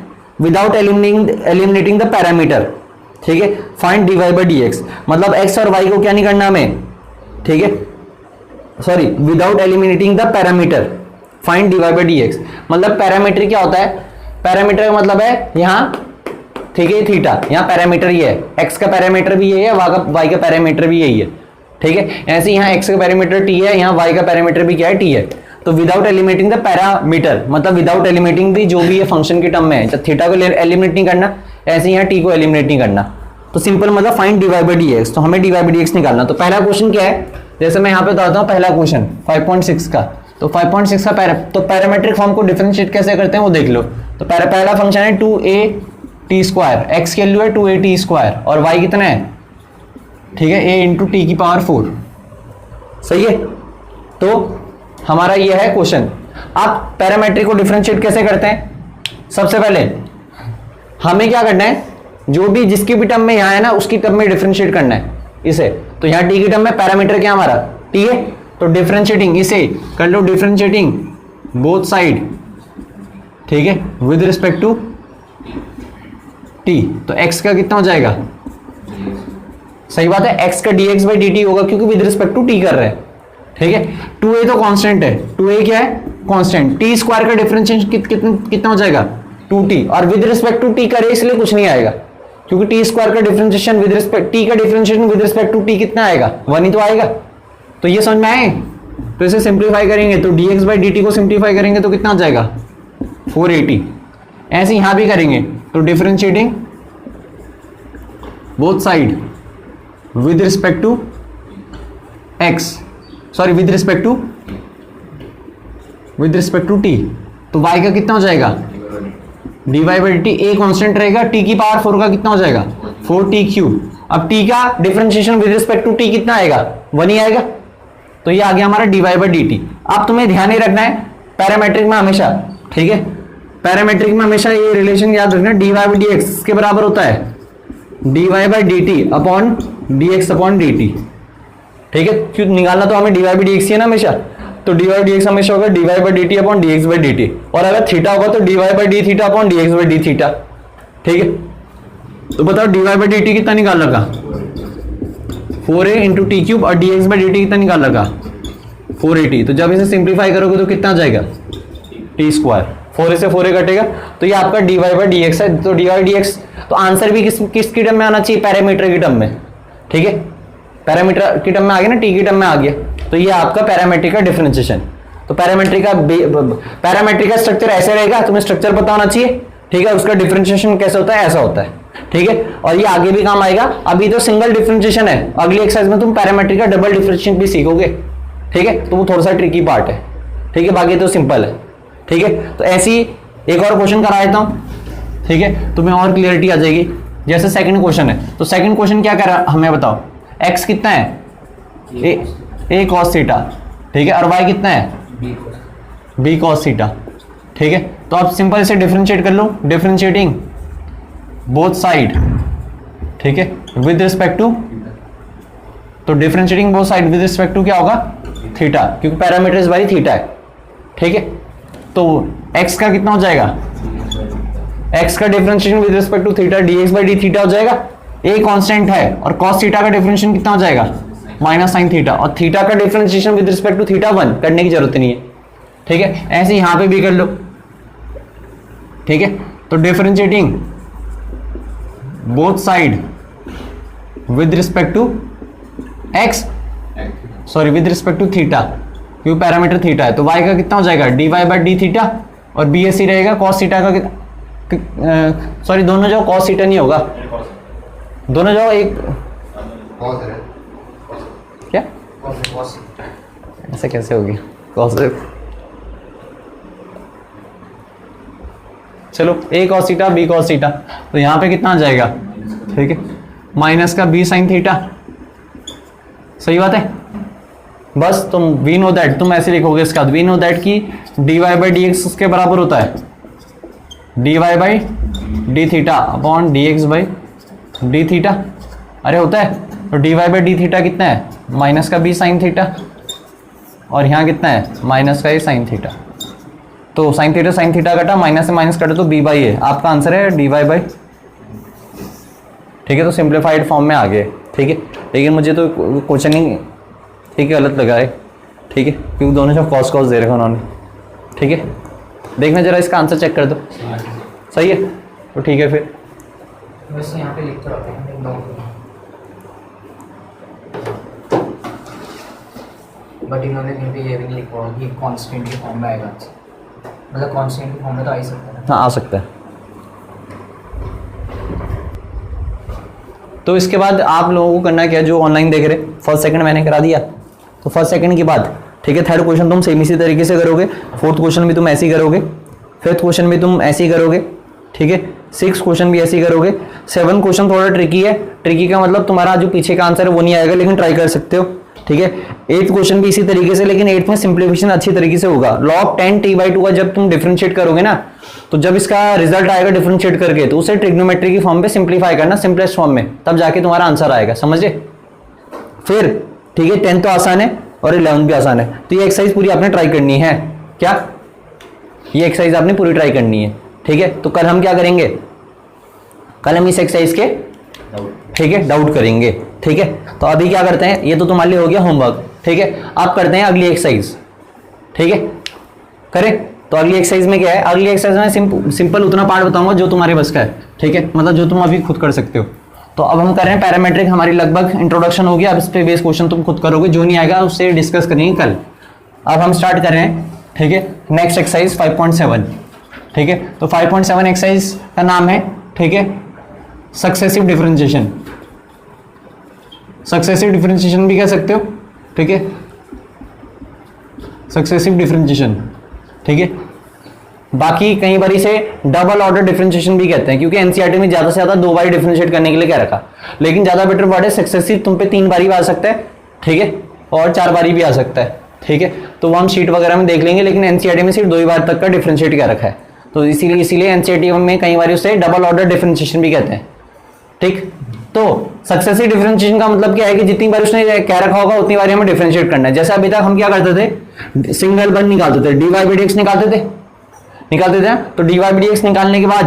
विदाउट एलिमिनेटिंग द पैरामीटर। ठीक है, फाइंड dy by dx, मतलब x और y को क्या नहीं करना हमें, ठीक है, sorry, without eliminating the parameter, find dy by dx। मतलब पैरामीटर क्या होता है, पैरामीटर का मतलब है यहाँ, ठीक है, थीटा, यहाँ पैरामीटर ये है, x का पैरामीटर भी यही है, y का पैरामीटर भी यही है। ठीक है, ऐसे यहाँ x का पैरामीटर t है, यहाँ y का पैरामीटर भी क्या है, t है। तो विदाउट एलिमिनेटिंग द पैरामीटर, मतलब विदाउट एलिमिनेटिंग दी जो भी ये फंक्शन के टर्म में है, जब थीटा को एलिमिनेट नहीं करना, ऐसे यहाँ t को एलिमिनेट नहीं करना। तो सिंपल मतलब find d y by d x, तो हमें d y by d x निकालना। तो पहला क्वेश्चन क्या है, जैसे मैं यहाँ पे बताता हूँ पहला क्वेश्चन 5.6 का, तो 5.6 का तो पैरामेट्रिक फॉर्म को डिफरेंशिएट कैसे करते हैं वो देख लो। तो पहला फंक्शन है 2a t स्क्वायर, एक्स की वैल्यू है 2a t स्क्वायर और y कितना है, ठीक है, a इंटू टी की पावर 4, सही है। तो हमारा ये है क्वेश्चन। आप पैरामेट्रिक को डिफरेंशिएट कैसे करते हैं, सबसे पहले हमें क्या करना है, जो भी जिसकी भी टर्म में यहाँ है ना उसकी टर्म में डिफरेंशिएट करना है इसे। तो यहाँ टी की टर्म में पैरामीटर क्या हमारा टी है, तो डिफरेंशिएटिंग इसे कर लो, डिफरेंशिएटिंग बोथ साइड, ठीक है, विद रिस्पेक्ट टू टी। तो x का कितना हो जाएगा, सही बात है, x का dx बाई dt होगा क्योंकि विद रिस्पेक्ट टू t कर रहे हैं, ठीक है। 2a तो कांस्टेंट है, 2a क्या है, कांस्टेंट। टी स्क्वायर का डिफरेंशिएशन कितना हो जाएगा 2t, और विद रिस्पेक्ट टू t करे इसलिए कुछ नहीं आएगा, क्योंकि टी स्क्वायर का डिफरेंशिएशन विद रिस्पेक्ट टी का differentiation with respect to t कितना आएगा, 1 ही तो आएगा। तो ये समझ में आए। तो इसे सिंप्लीफाई करेंगे तो dx बाई dt को सिंप्लीफाई करेंगे तो कितना आ जाएगा 480। ऐसे यहां भी करेंगे तो differentiating both side with respect to x, sorry with respect to t, तो y का कितना हो जाएगा dy by dt, a constant रहेगा, t की पावर 4 का कितना हो जाएगा 4t क्यूब। अब t का differentiation with respect to t कितना आएगा 1 ही आएगा, तो ये आ गया हमारा dy बाई dt। अब तुम्हें ध्यान ही रखना है पैरामेट्रिक में हमेशा, ठीक है, पैरामेट्रिक में हमेशा ये रिलेशन याद रखना, dy बाई dx के बराबर होता है dy by dt upon dx upon dt, ठीक है। क्यों निकालना तो हमें dy बाई dx ही है ना हमेशा, तो dy बाई dx हमेशा होगा dy by dt upon dx by dt, और अगर थीटा होगा तो dy by d theta upon dx by d theta, ठीक है। तो बताओ dy बाई dt कितना निकाल लगा 4a इंटू टी क्यूब, और dx बाई dt कितना निकाल लगा 480। तो जब इसे सिंप्लीफाई करोगे तो कितना आ जाएगा टी स्क्वायर, 4a से 4a कटेगा, तो ये आपका dy बाई dx है। तो dy बाई dx, तो आंसर भी किसकी टर्म में आना चाहिए, पैरामीटर की टर्म में, ठीक है, पैरामीटर की टर्म में आ गया ना, टी की टर्म में आ गया, तो ये आपका पैरामेट्रिक का डिफरेंशिएशन। तो पैरामेट्रिक का स्ट्रक्चर ऐसे रहेगा, तुम्हें स्ट्रक्चर पता होना चाहिए, ठीक है, उसका डिफरेंशिएशन कैसे होता है, ऐसा होता है, ठीक है, और ये आगे भी काम आएगा। अभी तो सिंगल डिफरेंशिएशन है, अगली एक्सरसाइज में तुम पैरामेट्रिक का डबल डिफरेंशिएशन भी सीखोगे, ठीक है, तो वो थोड़ा सा ट्रिकी पार्ट है, ठीक है, बाकी तो सिंपल है, ठीक है। तो ऐसी एक और क्वेश्चन करा देता हूं, ठीक है, तुम्हें और क्लियरिटी आ जाएगी। जैसे सेकंड क्वेश्चन है, तो सेकंड क्वेश्चन क्या कर रहा है हमें बताओ, x कितना है a cos थीटा, ठीक है, और y कितना है b cos थीटा, ठीक है। तो आप सिंपल इसे डिफरेंशिएट कर लो, डिफरेंशिएटिंग बोथ साइड, ठीक है, विद रिस्पेक्ट टू, तो differentiating both side with respect to क्या होगा थीटा, क्योंकि पैरामीटर इस बारी थीटा है, ठीक है। तो x का कितना हो जाएगा, x का differentiation with respect to theta dx by d theta हो जाएगा, a कांस्टेंट है, और cos थीटा का डिफरेंशिएशन कितना हो जाएगा माइनस साइन थीटा, और थीटा का differentiation with respect to theta 1 करने की जरूरत नहीं है, ठीक है। ऐसे यहां पे भी कर लो, ठीक है। तो differentiating both side with respect to x, sorry with respect to theta, क्योंकि पैरामीटर थीटा है, तो y का कितना हो जाएगा dy बाई डी थीटा, और बी एस सी रहेगा cos थीटा का, सॉरी दोनों जाओ, cos थीटा नहीं होगा, दोनों जाओ, एक क्या ऐसा कैसे होगी cos, चलो a cos theta b cos theta, तो यहां पे कितना आ जाएगा, ठीक है, माइनस का b sin थीटा, सही बात है। बस तुम वी नो दैट, तुम ऐसे लिखोगे इसका, वी नो दैट की dy बाई डी एक्स के बराबर होता है dy by d theta upon dx by d theta, अरे होता है। तो dy बाई डी थीटा कितना है माइनस का b साइन थीटा, और यहाँ कितना है माइनस का a साइन थीटा, तो साइन थीटा कटा, माइनस से माइनस कटे तो b बाई a, आपका आंसर है dy बाई, ठीक है। तो सिंप्लीफाइड फॉर्म में आ गए, ठीक है, लेकिन मुझे तो क्वेश्चन ही ठीक है गलत लगा है, ठीक है, क्योंकि दोनों सब कॉस दे रखे उन्होंने, ठीक है। देखना जरा इसका आंसर चेक कर दो, सही है, तो ठीक है फिर वैसे यहाँ पे लिखते रहते हैं बट इन्होंने कहीं पे ये भी नहीं लिखा होगा कि कांस्टेंट के फॉर्म में आएगा, मतलब कांस्टेंट के फॉर्म में तो आ ही सकता है। हाँ आ सकता है। तो इसके बाद आप लोगों को करना क्या, जो ऑनलाइन देख रहे, फर्स्ट सेकंड मैंने करा दिया, तो फर्स्ट सेकंड के बाद ठीक है थर्ड क्वेश्चन तुम सेम इसी तरीके से करोगे, फोर्थ क्वेश्चन भी तुम ऐसे ही करोगे, फिफ्थ क्वेश्चन भी तुम ऐसे ही करोगे, ठीक है, सिक्स क्वेश्चन भी ऐसे ही करोगे, सेवन क्वेश्चन थोड़ा ट्रिकी है, ट्रिकी का मतलब तुम्हारा जो पीछे का आंसर है वो नहीं आएगा लेकिन ट्राई कर सकते हो, ठीक है। एट्थ क्वेश्चन भी इसी तरीके से, लेकिन एट्थ में सिंप्लीफिकेशन अच्छी तरीके से होगा। log 10 t/2 का जब तुम डिफरेंशिएट करोगे ना, तो जब इसका रिजल्ट आएगा डिफरेंशिएट करके, तो उसे ट्रिग्नोमेट्री की फॉर्म पे सिंप्लीफाई करना सिंपलेस्ट फॉर्म में, तब जाके तुम्हारा आंसर आएगा, समझे। फिर ठीक है 10 तो आसान है और 11 भी आसान है, तो ये एक्सरसाइज पूरी आपने ट्राई करनी है, क्या ये एक्सरसाइज आपने पूरी ट्राई करनी है, ठीक है। तो कल हम क्या करेंगे, कल हम इस एक्सरसाइज के ठीक है डाउट करेंगे, ठीक है। तो अभी क्या करते हैं, ये तो तुम्हारे लिए हो गया होमवर्क, ठीक है। अब करते हैं अगली एक्सरसाइज, ठीक है, करें। तो अगली एक्सरसाइज में क्या है, अगली एक्सरसाइज में सिंपल उतना पार्ट बताऊंगा जो तुम्हारे बस का है, ठीक है, मतलब जो तुम अभी खुद कर सकते हो। तो अब हम कर रहे हैं पैरामेट्रिक, हमारी लगभग इंट्रोडक्शन हो गया, अब इस पे बेस क्वेश्चन तुम खुद करोगे, जो नहीं आएगा उससे डिस्कस करेंगे कल। अब हम स्टार्ट कर रहे हैं, ठीक है, नेक्स्ट एक्सरसाइज 5.7, ठीक है। तो 5.7 एक्सरसाइज का नाम है, ठीक है, सक्सेसिव डिफरेंशिएशन, सक्सेसिव डिफरेंशिएशन भी कह सकते हो, ठीक है, सक्सेसिव डिफरेंशिएशन, ठीक है। बाकी कई बार इसे डबल ऑर्डर डिफरेंशिएशन भी कहते हैं, क्योंकि एनसीईआरटी में ज्यादा से ज्यादा 2 बारी डिफरेंशिएट करने के लिए क्या रखा, लेकिन ज्यादा बेटर वर्ड है सक्सेसिव, तुम पे 3 बारी भी आ सकता है, ठीक है, और 4 बारी भी आ सकता है, ठीक है। तो वो हम शीट वगैरह में देख लेंगे, लेकिन एनसीईआरटी में सिर्फ 2 ही बार तक का डिफरेंशिएट क्या रखा है, तो इसीलिए एनसीईआरटी में कई बार उसे डबल ऑर्डर डिफरेंशिएशन भी कहते हैं, ठीक। तो सक्सेसिव डिफरेंशिएशन का मतलब क्या है कि जितनी बार उसने क्या रखा होगा उतनी बार हमें डिफरेंशिएट करना है। जैसे अभी तक हम क्या करते थे, सिंगल वन निकालते थे, dy/dx निकालते थे ना, तो dy/dx निकालने के बाद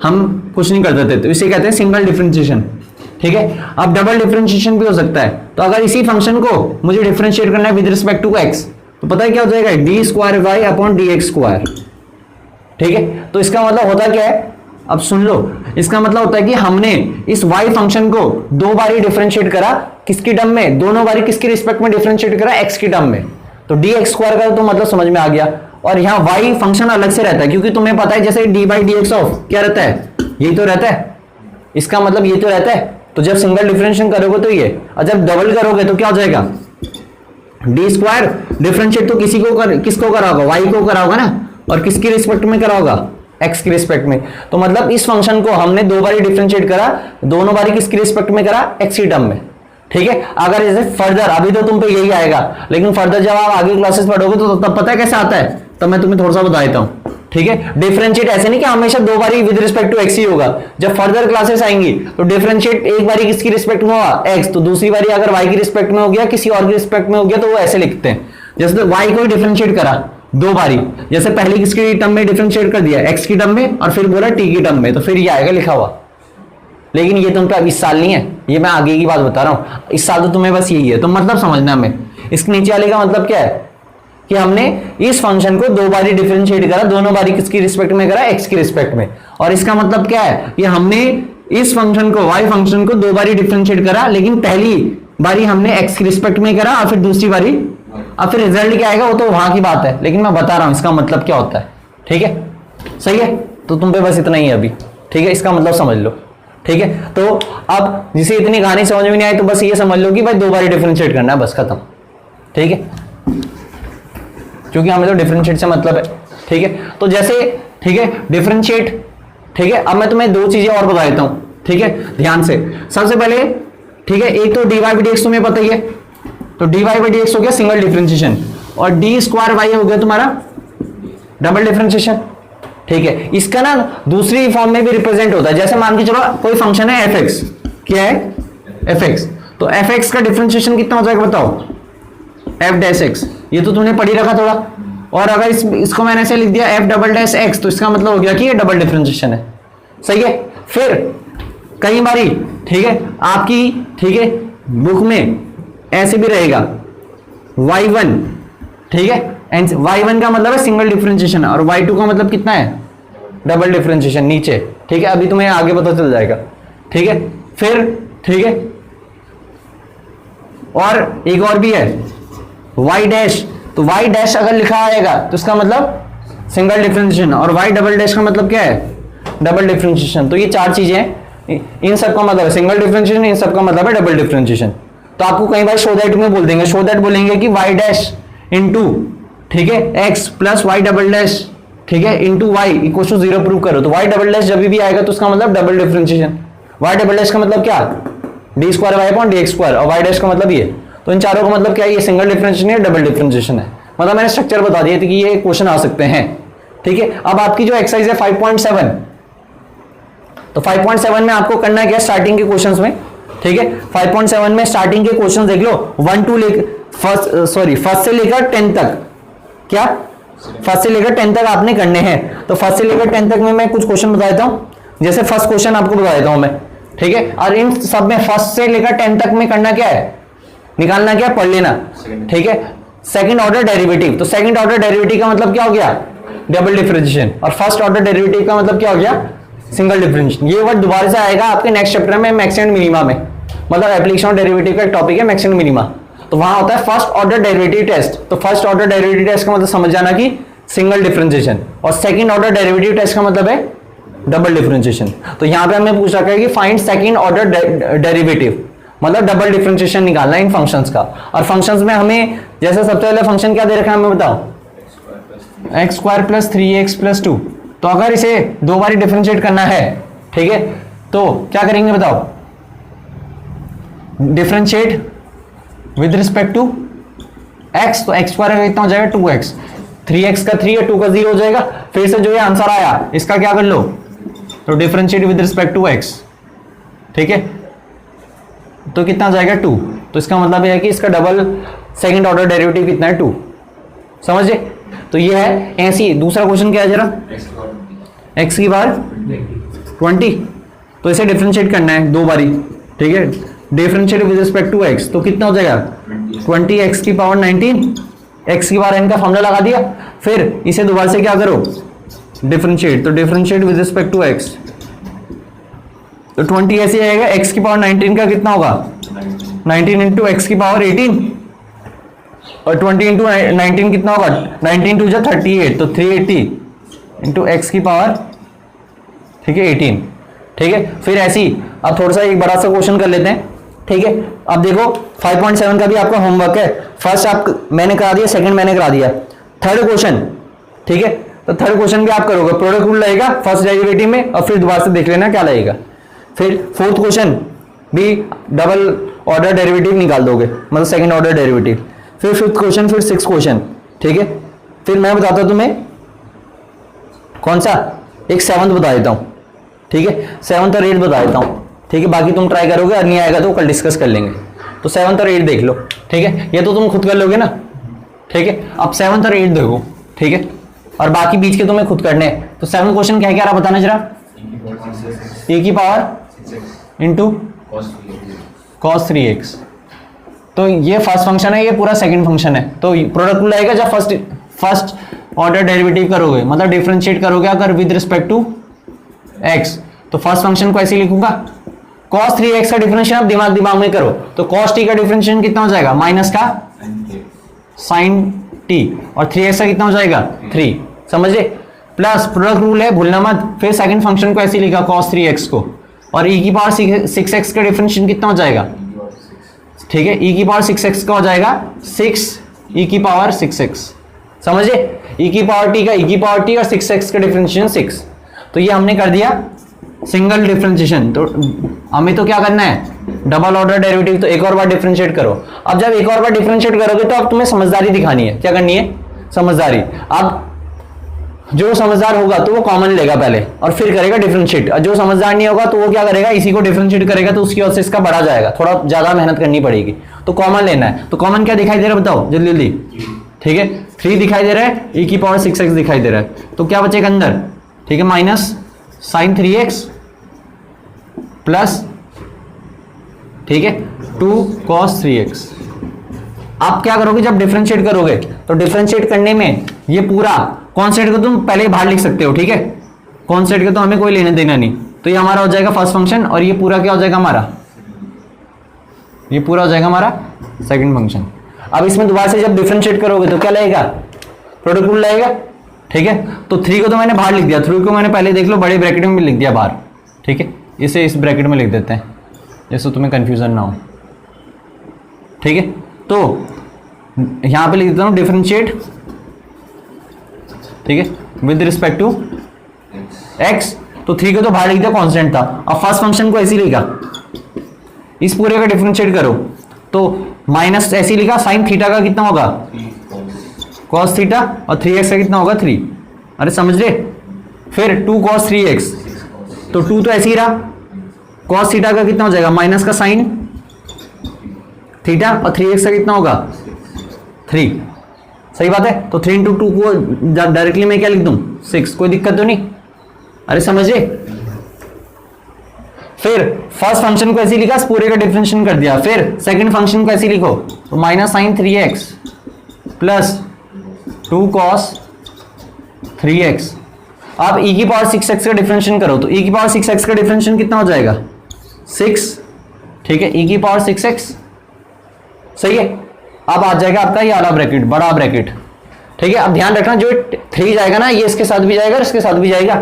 हम कुछ नहीं करते थे, तो इसे कहते हैं सिंगल डिफरेंशिएशन, ठीक है। अब डबल डिफरेंशिएशन भी हो सकता है, तो अगर इसी फंक्शन को मुझे डिफरेंशिएट करना है विद रिस्पेक्ट टू x, तो पता है क्या हो जाएगा, d²y/dx², ठीक है। तो इसका मतलब होता क्या है, अब सुन लो, इसका मतलब होता है कि हमने इस y फंक्शन को 2 बारी डिफरेंशिएट करा, किसकी टर्म में, दोनों बारी किसकी रिस्पेक्ट में डिफरेंशिएट करा, x की टर्म में, तो dx² का तो मतलब समझ में आ गया। और यहाँ y फंक्शन अलग से रहता है, क्योंकि तुम्हें पता है जैसे d/dx ऑफ क्या रहता है, यही तो रहता है, इसका मतलब ये तो रहता है। तो जब सिंगल डिफरेंशिएशन करोगे तो ये, और जब डबल करोगे तो क्या हो जाएगा, d² डिफरेंशिएट तो किसको करा होगा, y को करा होगा ना, और किसकी रिस्पेक्ट में करा होगा, x की रिस्पेक्ट में। तो मतलब इस फंक्शन को हमने 2 बारी डिफरेंशिएट करा, दोनों बारी किसकी रिस्पेक्ट में करा, x की टर्म में, ठीक है। अगर जैसे फर्दर, अभी तो तुम पे यही आएगा, लेकिन फर्दर जब आप आगे क्लासेस पढ़ोगे तो तब पता है कैसे आता है, तब मैं तुम्हें थोड़ा सा बता देता हूं, ठीक है। डिफरेंशिएट ऐसे नहीं कि हमेशा 2 बारी विद रिस्पेक्ट टू x ही होगा, जब फर्दर क्लासेस आएंगी तो डिफरेंशिएट एक बारी किसकी रिस्पेक्ट में हुआ, x, तो दूसरी बारी अगर y की रिस्पेक्ट में हो गया, किसी और की रिस्पेक्ट में हो गया, तो वो ऐसे लिखते हैं। जैसे y को डिफरेंशिएट करा 2 बारी, जैसे पहले किसकी टर्म में डिफरेंशिएट कर दिया, x की टर्म में, और फिर बोला t की टर्म में, तो फिर ये आएगा लिखा हुआ। लेकिन ये तुम पे अब इस साल नहीं है, ये मैं आगे की बात बता रहा हूं, इस साल तो तुम्हें बस यही है, तो मतलब समझना हमें इसके नीचे वाले का मतलब क्या है, कि हमने इस फंक्शन को 2 बारी डिफरेंशिएट करा, दोनों बारी किसकी रिस्पेक्ट में करा, x की रिस्पेक्ट में। और इसका मतलब क्या है, कि हमने इस फंक्शन को, y फंक्शन को 2 बारी डिफरेंशिएट करा, लेकिन पहली बारी हमने x की रिस्पेक्ट में करा, और फिर दूसरी बारी, अब फिर रिजल्ट क्या आएगा वो तो वहां की बात है, लेकिन मैं बता रहा हूं इसका मतलब क्या होता है, ठीक है, सही है। तो तुम पे बस इतना ही है अभी, ठीक है, इसका मतलब समझ लो, ठीक है। तो अब जिसे इतनी कहानी समझ में नहीं आई, तो बस ये समझ लो कि भाई 2 बारी डिफरेंशिएट करना है, बस खत्म, ठीक है, क्योंकि हमें तो डिफरेंशिएट से मतलब है, ठीक है। तो जैसे, ठीक है, डिफरेंशिएट, ठीक है। अब मैं तुम्हें 2 चीजें और बता देता हूं, ठीक है, ध्यान से। सबसे पहले, ठीक है, एक तो dy/dx तुम्हें पता ही है, तो dy/dx हो गया सिंगल डिफरेंशिएशन, और d²y हो गया तुम्हारा डबल डिफरेंशिएशन, ठीक है। इसका ना दूसरी फॉर्म में भी रिप्रेजेंट होता है, जैसे मान के चलो कोई फंक्शन है f(x), क्या है f(x), तो f(x) का डिफरेंशिएशन कितना हो जाएगा बताओ, f'(x), ये तो तुमने पढ़ी रखा थोड़ा। और अगर इसको मैंने ऐसे लिख दिया f'(x), तो इसका मतलब हो गया कि ये डबल डिफरेंशिएशन है, सही है। फिर कई बारी, ठीक है, आपकी, ठीक है, बुक में ऐसे भी रहेगा y1, ठीक है, एंड y1 का मतलब है सिंगल डिफरेंशिएशन, और y2 का मतलब कितना है, डबल डिफरेंशिएशन नीचे, ठीक है। अभी तुम्हें आगे पता चल जाएगा, ठीक है। फिर, ठीक है, और एक और भी है y', तो y' अगर लिखा आएगा तो इसका मतलब सिंगल डिफरेंशिएशन, और y डबल डैश का मतलब क्या है, डबल डिफरेंशिएशन। तो ये 4 चीजें हैं, इन सब का मतलब है सिंगल डिफरेंशिएशन, इन सब का मतलब है डबल डिफरेंशिएशन। तो आपको कई बार शो दैट में बोल देंगे, शो दैट बोलेंगे कि y डैश इंटू, ठीक है, x plus y double dash, ठीक है, into y equal to 0 prove करो। तो y डबल डैश जब भी आएगा तो उसका मतलब double differentiation. y double dash का मतलब क्या, d square y upon d x square, और y डैश का मतलब ये। तो इन चारों का मतलब क्या है, ये सिंगल डिफरेंशिएशन है, डबल डिफरेंशिएशन है। मतलब मैंने स्ट्रक्चर बता दिया था कि ये क्वेश्चन आ सकते हैं, ठीक है। अब आपकी जो एक्सरसाइज है 5.7, तो 5.7 में आपको करना है क्या, स्टार्टिंग के क्वेश्चंस में, ठीक है। 5.7 में स्टार्टिंग के क्वेश्चंस देख लो, 1 टू फर्स्ट से लेकर 10 तक, क्या फर्स्ट से लेकर 10 तक आपने करने हैं। तो फर्स्ट से लेकर 10 तक में मैं कुछ क्वेश्चन बता देता हूं, जैसे फर्स्ट क्वेश्चन आपको बता देता हूं मैं, ठीक है। और इन सब में फर्स्ट से लेकर 10 तक में करना क्या है, निकालना क्या, पढ़ लेना, ठीक है। सेकंड ऑर्डर डेरिवेटिव, तो सेकंड ऑर्डर डेरिवेटिव का मतलब क्या हो गया, डबल डिफरेंशिएशन, और फर्स्ट ऑर्डर डेरिवेटिव का मतलब क्या हो गया, सिंगल डिफरेंशिएशन। ये वर्ड दोबारा से आएगा आपके नेक्स्ट चैप्टर में, मैक्स एंड मिनिमा में, मतलब एप्लीकेशन ऑफ डेरिवेटिव का एक टॉपिक है मैक्स एंड मिनिमा। तो वहां होता है फर्स्ट ऑर्डर डेरिवेटिव टेस्ट। तो फर्स्ट ऑर्डर डेरिवेटिव टेस्ट का मतलब समझ जाना कि सिंगल डिफरेंशिएशन, और सेकंड ऑर्डर डेरिवेटिव टेस्ट का मतलब है डबल डिफरेंशिएशन। तो यहां पे हमें पूछ रखा है कि फाइंड सेकंड ऑर्डर डेरिवेटिव, मतलब डबल डिफरेंशिएशन निकालना है इन फंक्शंस का। और फंक्शंस में हमें जैसे सबसे पहले फंक्शन क्या दे रखा है हमें बताओ, x square plus 3x plus 2। तो अगर इसे दो बार डिफरेंशिएट करना है, ठीक है, तो क्या करेंगे बताओ, differentiate with respect to x, तो x स्क्वायर का कितना हो जाएगा 2x, 3x का 3 है, 2 का 0 हो जाएगा। फिर से जो ये आंसर आया इसका क्या कर लो, तो differentiate with respect to x, ठीक है, तो कितना जाएगा 2। तो इसका मतलब यह है कि इसका डबल सेकंड ऑर्डर डेरिवेटिव कितना है 2, समझे। तो ये है ऐसी। दूसरा क्वेश्चन क्या है जरा, x की पावर 20, तो इसे डिफरेंशिएट करना है दो बारी, ठीक है, differentiate with respect to x, तो कितना हो जाएगा 20x की पावर 19, x की पावर n का फॉर्मूला लगा दिया। फिर इसे दोबारा से क्या करो, डिफरेंशिएट, तो differentiate with respect to x, तो 20 ऐसे आएगा, x की पावर 19 का कितना होगा 19 इंटू एक्स की पावर 18, और 20 इंटू 19 कितना होगा, 19 टू 38, तो 380 इंटू एक्स की पावर, ठीक है 18, ठीक है। फिर ऐसे ही अब थोड़ा सा एक बड़ा सा क्वेश्चन कर लेते हैं, ठीक है। अब देखो 5.7 का भी आपका होमवर्क है, फर्स्ट आप मैंने करा दिया, सेकंड मैंने करा दिया, थर्ड क्वेश्चन, ठीक है, तो थर्ड क्वेश्चन भी आप करोगे, प्रोडक्ट रूल लगेगा फर्स्ट डेरिवेटिव में, और फिर दोबारा से देख लेना क्या लगेगा। फिर फोर्थ क्वेश्चन भी डबल ऑर्डर डेरिवेटिव निकाल दोगे, मतलब सेकंड ऑर्डर डेरिवेटिव। फिर फिफ्थ क्वेश्चन, फिर सिक्स क्वेश्चन, ठीक है। फिर मैं बताता हूं तुम्हें कौन सा, एक सेवंथ बता देता हूं, ठीक है, सेवंथ और एट बता देता हूं, ठीक है। बाकी तुम ट्राई करोगे, और नहीं आएगा तो कल डिस्कस कर लेंगे। तो सेवंथ और एट देख लो, ठीक है, ये तो तुम खुद कर लोगे ना, ठीक है। अब सेवंथ और एट देखो, ठीक है, और बाकी बीच के तुम्हें खुद करने हैं। तो सेवंथ क्वेश्चन क्या क्या रहा बताना जरा, ए की पावर इंटू cos 3x, तो ये फर्स्ट फंक्शन है, ये पूरा सेकंड फंक्शन है। तो प्रोडक्ट रूल आएगा जब फर्स्ट ऑर्डर डेरिवेटिव करोगे, मतलब डिफरेंशिएट करोगे अगर विद रिस्पेक्ट टू x, तो फर्स्ट फंक्शन को ऐसे लिखूंगा, cos 3x का डिफरेंशिएशन आप दिमाग में करो, तो cos t का डिफरेंशिएशन कितना हो जाएगा, माइनस का sin t, और 3x का कितना हो जाएगा 3, समझे। प्लस प्रोडक्ट रूल है, भूलना मत। फिर सेकंड फंक्शन को ऐसे लिखा cos 3x को, और e की पावर 6x का डिफरेंशिएशन कितना हो जाएगा, ठीक है, e की पावर 6x का हो जाएगा 6 e की पावर 6x, समझे। e की पावर t का e की पावर t और 6x का डिफरेंशिएशन 6, तो ये हमने कर दिया सिंगल डिफरेंशिएशन। तो हमें तो क्या करना है, डबल ऑर्डर डेरिवेटिव, तो एक और बार डिफरेंशिएट करो। अब जब एक और बार डिफरेंशिएट करोगे तो अब तुम्हें समझदारी दिखानी है, क्या करनी है, समझदारी। अब जो समझदार होगा तो वो कॉमन लेगा पहले, और फिर करेगा डिफरेंशिएट, और जो समझदार नहीं होगा तो वो क्या करेगा, इसी को डिफरेंशिएट करेगा, तो उसकी वजह से इसका बढ़ा जाएगा, थोड़ा ज्यादा मेहनत करनी पड़ेगी। तो कॉमन लेना है, तो कॉमन क्या दिखाई दे रहा है बताओ जल्दी जल्दी, ठीक है, 3 दिखाई दे रहा है, e की पावर 6x दिखाई दे रहा है, तो क्या बचेगा अंदर, ठीक है, माइनस sin 3x प्लस, ठीक है, 2 cos 3x। आप क्या करोगे जब डिफरेंशिएट करोगे, तो डिफरेंशिएट करने में ये पूरा कॉन्स्टेंट को तुम पहले बाहर लिख सकते हो, ठीक है, कॉन्स्टेंट का तो हमें कोई लेने देना नहीं। तो ये हमारा हो जाएगा फर्स्ट फंक्शन, और ये पूरा क्या हो जाएगा हमारा, ये पूरा हो जाएगा हमारा सेकंड फंक्शन। अब इसमें दोबारा से जब डिफरेंशिएट करोगे तो क्या लगेगा, प्रोडक्ट रूल लगेगा, ठीक है। तो 3 को तो मैंने बाहर लिख दिया, 3 को मैंने पहले देख लो बड़े ब्रैकेट में भी लिख दिया बाहर, ठीक है, इसे इस ब्रैकेट में लिख देते हैं जैसे तुम्हें कंफ्यूजन ना हो, ठीक है। तो यहां पे लिख देता हूं डिफरेंशिएट, ठीक है, विद रिस्पेक्ट टू x। तो 3 को तो बाहर लिख दिया, कांस्टेंट था। अब फर्स्ट फंक्शन को ऐसे ही लिखा, इस पूरे का डिफरेंशिएट करो तो माइनस ऐसे ही लिखा, साइन थीटा का कितना होगा cos थीटा, और 3x का कितना होगा 3। अरे समझ रहे। फिर 2 cos 3x, तो 2 तो ऐसे ही रहा, cos थीटा का कितना हो जाएगा माइनस का साइन थीटा, और 3x का कितना होगा 3। सही बात है। तो 3 इंटू 2 को डायरेक्टली मैं क्या लिख दूं 6, कोई दिक्कत तो नहीं। अरे समझे। फिर फर्स्ट फंक्शन को ऐसे लिखा, इस पूरे का डिफरेंशिएशन कर दिया। फिर सेकंड फंक्शन को ऐसे लिखो, तो minus sign 3x plus 2 cos 3x। आप e की पावर 6x का डिफरेंशिएशन करो, तो e की पावर 6x का डिफरेंशिएशन कितना हो जाएगा 6, ठीक है, e की पावर 6x। सही है। अब आ जाएगा आपका ये वाला ब्रैकेट, बड़ा ब्रैकेट, ठीक है। अब ध्यान रखना जो 3 जाएगा ना, ये इसके साथ भी जाएगा और इसके साथ भी जाएगा,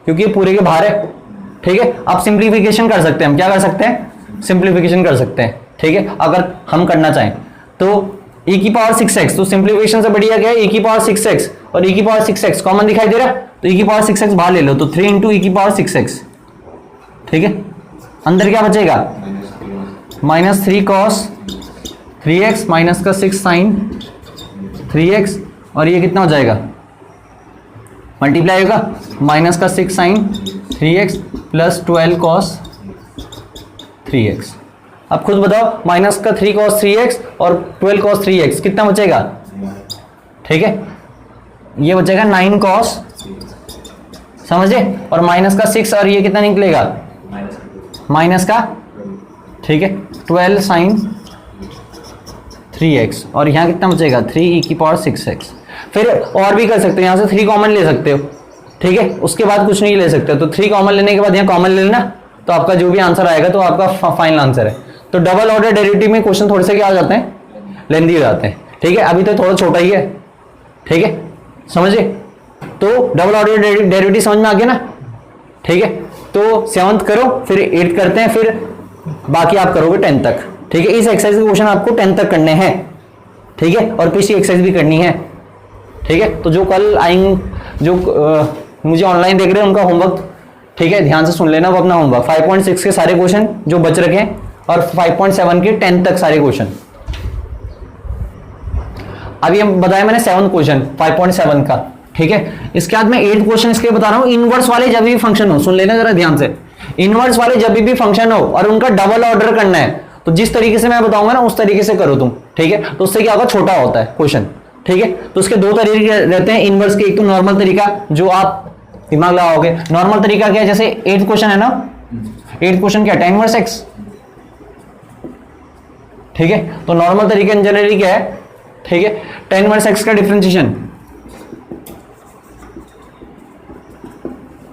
क्योंकि ये पूरे के बाहर है, ठीक है। अब सिंप्लीफिकेशन कर सकते हैं हम, क्या कर सकते हैं सिंप्लीफिकेशन कर सकते हैं, ठीक है, अगर हम करना चाहें तो। e की पावर 6x, तो सिंप्लीफिकेशन से बढ़िया क्या है, e की पावर 6x और e की पावर 6x कॉमन दिखाई दे रहा है, तो e की पावर 6x बाहर ले लो, तो 3 इंटू e की पावर 6x, ठीक है। अंदर क्या बचेगा माइनस 3 cos 3x माइनस का 6 साइन 3x, और ये कितना हो जाएगा मल्टीप्लाई होगा, माइनस का 6 sign 3x plus 12 cos 3x। अब खुद बताओ, माइनस का 3 cos 3x और 12 cos 3x कितना बचेगा, ठीक है, ये बचेगा 9 cos, समझे, और माइनस का 6 और ये कितना निकलेगा माइनस का, ठीक है, 12 साइन 3x, और यहाँ कितना बचेगा 3e की पावर 6x। फिर और भी कर सकते हो, यहाँ से 3 कॉमन ले सकते हो, ठीक है, उसके बाद कुछ नहीं ले सकते। तो 3 कॉमन लेने के बाद यहाँ कॉमन ले लेना, तो आपका जो भी आंसर आएगा तो आपका फाइनल आंसर है। तो डबल ऑर्डर डेरिवेटिव में क्वेश्चन थोड़े से क्या हो जाते हैं, लेंदी हो जाते हैं, ठीक है। अभी तो थोड़ा छोटा ही है, ठीक है, समझे। तो डबल ऑर्डर डेरिवेटिव समझ में आ गया ना, ठीक है। तो 7th करो, फिर 8th करते हैं, फिर बाकी आप करोगे 10th तक, ठीक है। इस एक्सरसाइज के क्वेश्चन आपको 10th तक करने हैं, ठीक है, और पिछली एक्सरसाइज भी करनी है, ठीक है। तो जो कल आएंगे, जो मुझे ऑनलाइन देख रहे हैं उनका होमवर्क, ठीक है, ध्यान से सुन लेना, वो अपना होमवर्क 5.6 के सारे क्वेश्चन जो बच रखे हैं, और 5.7 के 10th तक सारे क्वेश्चन। अभी हम बताया मैंने 7th क्वेश्चन 5.7 का, ठीक है। इसके बाद मैं 8th क्वेश्चन इसके बता रहा हूं, इनवर्स वाले जब भी फंक्शन हो, सुन लेना जरा ध्यान से, इनवर्स वाले जब भी फंक्शन हो और उनका डबल ऑर्डर करना है, तो जिस तरीके से मैं बताऊंगा ना उस तरीके से करो तुम, ठीक है। तो उससे क्या होगा, छोटा होता है क्वेश्चन, ठीक है। तो उसके 2 तरीके रहते हैं इनवर्स के, एक तो नॉर्मल तरीका जो आप दिमाग लगाओगे। नॉर्मल तरीका क्या है, जैसे 8th क्वेश्चन है ना, 8th क्वेश्चन क्या है, tan इनवर्स x, ठीक है। तो नॉर्मल तरीका जनरली क्या है, ठीक है, tan इनवर्स x का डिफरेंशिएशन,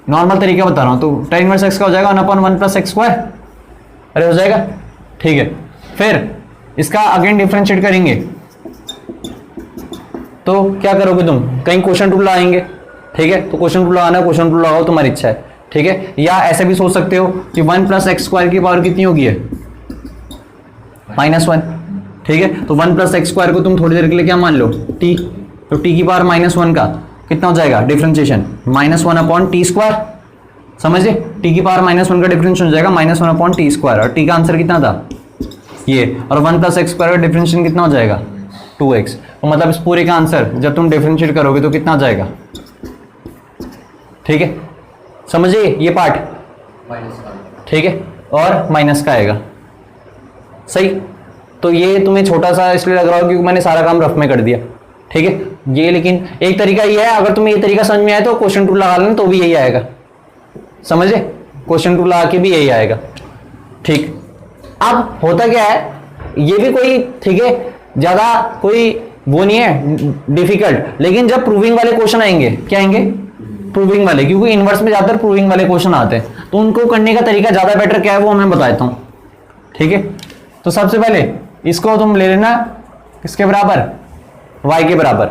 नॉर्मल तरीका बता रहा हूं, तो tan इनवर्स x का हो जाएगा 1/1 + x², अरे हो जाएगा, ठीक है। फिर इसका अगेन डिफरेंशिएट करेंगे, तो क्या करोगे तुम, कहीं क्वेश्चन रूल आएंगे, ठीक है। तो क्वेश्चन रूल लगाना, क्वेश्चन रूल लगाओ, तुम्हारी इच्छा है, ठीक है। या ऐसे भी सोच सकते हो कि 1 + x² की पावर कितनी होगी है -1, ठीक है। तो 1 + x² को तुम थोड़ी देर के लिए क्या मान लो t, तो t की पावर -1 का कितना हो जाएगा डिफरेंशिएशन -1/t², समझे। t की पावर -1 का डिफरेंशिएशन हो जाएगा -1/t², और t का आंसर कितना था ये, और 1 + x² का डिफरेंशिएशन कितना हो जाएगा 2x। तो मतलब इस पूरे का आंसर जब तुम डिफरेंशिएट करोगे तो कितना जाएगा, ठीक है, समझिए ये पार्ट, ठीक है, और माइनस का आएगा, सही। तो ये तुम्हें छोटा सा इसलिए लग रहा हो क्योंकि मैंने सारा काम रफ में कर दिया, ठीक है। ये लेकिन एक तरीका ये है, अगर तुम्हें ये तरीका समझ में आए तो क्वेश्चन टू लगा लेना, तो भी यही आएगा, समझे, क्वेश्चन टू लगा के भी यही आएगा, ठीक। अब होता क्या है, ये भी कोई, ठीक है, ज्यादा कोई वो नहीं है डिफिकल्ट, लेकिन जब प्रूविंग वाले क्वेश्चन आएंगे, क्या आएंगे प्रूविंग वाले, क्योंकि इनवर्स में ज्यादातर प्रूविंग वाले क्वेश्चन आते हैं, तो उनको करने का तरीका ज्यादा बेटर क्या है वो मैं बताता हूं, ठीक है। तो सबसे पहले इसको तुम ले लेना किसके बराबर, y के बराबर,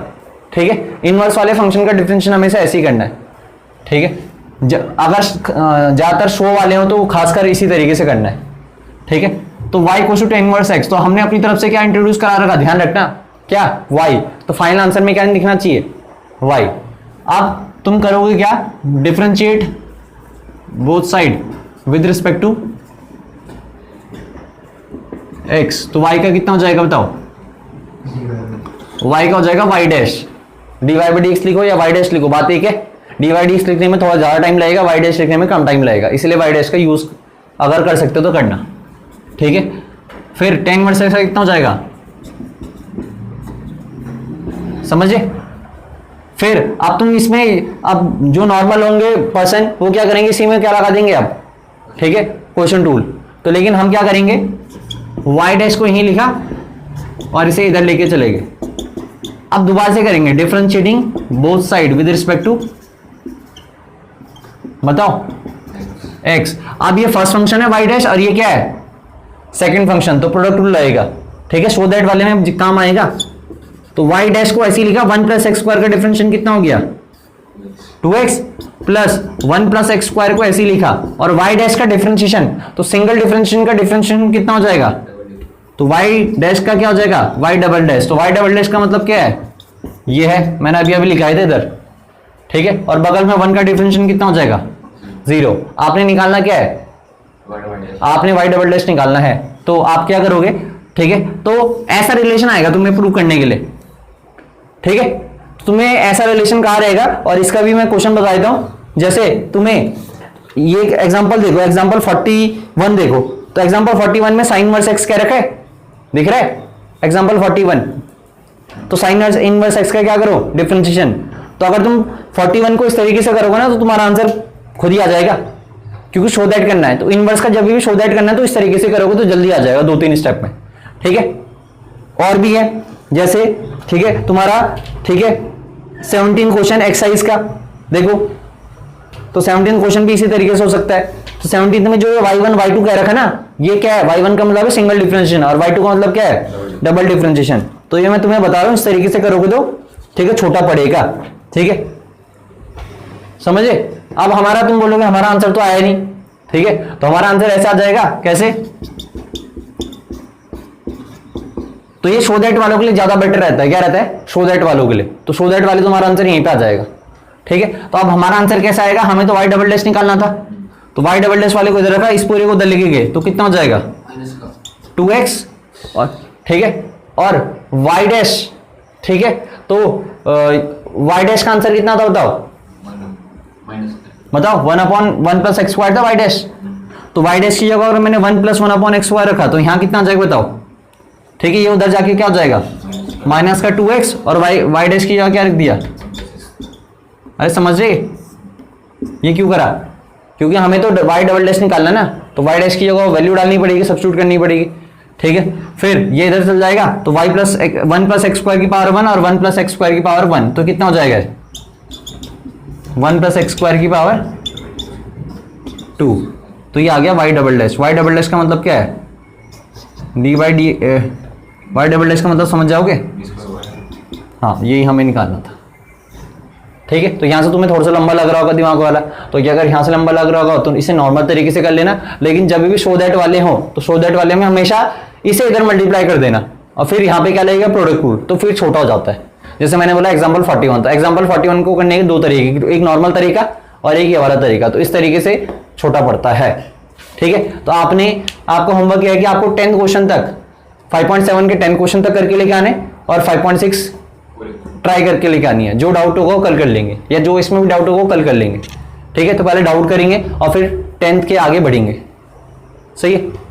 ठीक है। इनवर्स वाले फंक्शन का डिफरेंशिएशन हमेशा ऐसे ही करना है, ठीक है। अगर ज़्यादातर शो वाले हो तो खासकर इसी तरीके से करना है, ठीक है। तो y equal to ten inverse x, तो हमने अपनी तरफ से क्या इंट्रोड्यूस करा रखा, ध्यान रखना, क्या y, तो फाइनल आंसर में क्या लिखना चाहिए y। अब तुम करोगे क्या, differentiate both side with respect to x, तो y का कितना हो जाएगा बताओ, y का हो जाएगा y dash, dy by d x लिखो या y डैश लिखो, बात एक है। dy बाई डी एक्स लिखने में थोड़ा ज़्यादा टाइम लगेगा, y डैश लिखने में कम टाइम लगेगा, इसलिए y डैश का यूज़ अगर कर सकते हो तो करना, ठीक है। फिर टेन इनवर्स x का कितना हो जाएगा, समझे। फिर अब तुम इसमें, अब जो नॉर्मल होंगे पर्सन वो क्या करेंगे, इसी में क्या लगा देंगे अब, ठीक है, क्वेश्चन टूल। तो लेकिन हम क्या करेंगे, y डैश को यहीं लिखा और इसे इधर लेके चले गए। अब दोबारा से करेंगे differentiating both side with respect to, बताओ x। अब ये फर्स्ट फंक्शन है y डैश और ये क्या है सेकंड फंक्शन, तो प्रोडक्ट रूल लगेगा, ठीक है, सो दैट वाले में काम आएगा। तो y डैश को ऐसे ही लिखा, 1 प्लस एक्स स्क्वायर का डिफरेंशिएशन कितना हो गया 2x plus 1 plus x square को ऐसे ही लिखा, और y डैश का डिफरेंशिएशन, तो सिंगल डिफरेंशिएशन का डिफरेंशिएशन कितना हो जाएगा, तो y डैश का क्या हो जाएगा y डबल डैश। तो y डबल डैश का मतलब क्या है, ये है, मैंने अभी अभी लिखा है इधर, ठीक है, और बगल में 1 का डिफरेंशिएशन कितना हो जाएगा 0। आपने निकालना क्या है, आपने y डबल डैश निकालना है, तो आप क्या करोगे, ठीक है, तो ऐसा रिलेशन आएगा तुम्हें प्रूव करने के लिए, ठीक है। तुम्हें ऐसा रिलेशन कहाँ रहेगा, और इसका भी मैं क्वेश्चन बता देता हूं। जैसे तुम्हें ये एग्जांपल देखो, एग्जांपल 41 देखो, तो एग्जांपल 41 में साइन इनवर्स x क्या रखा है, दिख रहा है एग्जांपल 41, तो साइन इनवर्स x का क्या करो डिफरेंशिएशन। तो अगर तुम 41 को इस तरीके से करोगे ना तो तुम्हारा आंसर खुद ही आ जाएगा, क्योंकि शो दैट करना है। तो इनवर्स का जब भी शो दैट करना है तो इस तरीके से करोगे तो जल्दी आ जाएगा 2-3 स्टेप में, ठीक है। और भी है जैसे, ठीक है, तुम्हारा, ठीक है, 17 क्वेश्चन एक्सरसाइज का देखो, तो 17 क्वेश्चन भी इसी तरीके से हो सकता है। तो 17 में जो y1 y2 कह रखा ना, ये क्या है, y1 का मतलब है सिंगल डिफरेंशिएशन और y2 का मतलब क्या है डबल डिफरेंशिएशन। तो ये मैं तुम्हें बता रहा हूं, इस तरीके से करोगे तो, ठीक है, छोटा पड़ेगा, ठीक है, समझे। अब हमारा, तुम बोलोगे हमारा आंसर तो आया नहीं, ठीक है, तो हमारा आंसर ऐसा आ जाएगा, कैसे, तो ये शो दैट वालों के लिए ज्यादा बेटर रहता है, क्या रहता है, शो दैट वालों के लिए। तो शो दैट वाले तुम्हारा आंसर यहीं पे आ जाएगा, ठीक है। तो अब हमारा आंसर कैसा आएगा, हमें तो y डबल डैश निकालना था, तो y डबल डैश वाले को इधर रखा, इस पूरे को उधर लेके गए, तो कितना हो जाएगा 2x, और ठीक है, और y डैश, ठीक है, तो y डैश का आंसर कितना था बताओ, बताओ 1/1 प्लस एक्स स्क्वायर था y डैश। तो y डैश की जगह अगर मैंने 1 प्लस 1/x स्क्वायर रखा तो यहां कितना आ जाएगा बताओ, ठीक है, ये उधर जाके क्या हो जाएगा माइनस का 2x, और y डैश की जगह क्या रख दिया, अरे समझ रहे, ये क्यों करा, क्योंकि हमें तो y डबल डैश निकालना ना, तो y डैश की जगह वैल्यू डालनी पड़ेगी, सब्स्टिट्यूट करनी पड़ेगी, ठीक है। फिर ये इधर चल जाएगा, तो y plus 1 plus x square की पावर 1 और 1 प्लस एक्स स्क्वायर की पावर 1, तो कितना हो जाएगा 1 प्लस एक्स स्क्वायर की पावर 2, तो ये आ गया y double dash. y double dash का मतलब क्या है, D by D, y double dash का मतलब समझ जाओगे, हाँ, यही हमें निकालना था, ठीक है। तो यहाँ से तुम्हें थोड़ा सा लंबा लग रहा होगा दिमाग वाला, तो ये अगर यहाँ से लंबा लग रहा होगा तो इसे नॉर्मल तरीके से कर लेना, लेकिन जब भी शो दैट वाले हो तो शो दैट वाले में हमेशा इसे इधर मल्टीप्लाई कर देना, और फिर यहाँ पे क्या लगेगा प्रोडक्ट रूल, तो फिर छोटा हो जाता है। जैसे मैंने बोला एग्जाम्पल 41, तो एग्जाम्पल 41 को करने के 2 तरीके, एक नॉर्मल तरीका और एक ये वाला तरीका, तो इस तरीके से छोटा पड़ता है, ठीक है। तो आपको होमवर्क यह है कि आपको 10 क्वेश्चन तक 5.7 के 10 क्वेश्चन तक करके लेके आने, और 5.6 ट्राई करके लेके आनी है। जो डाउट होगा वो कल कर लेंगे, या जो इसमें भी डाउट होगा वो कल कर लेंगे, ठीक है। तो पहले डाउट करेंगे और फिर 10th के आगे बढ़ेंगे, सही है।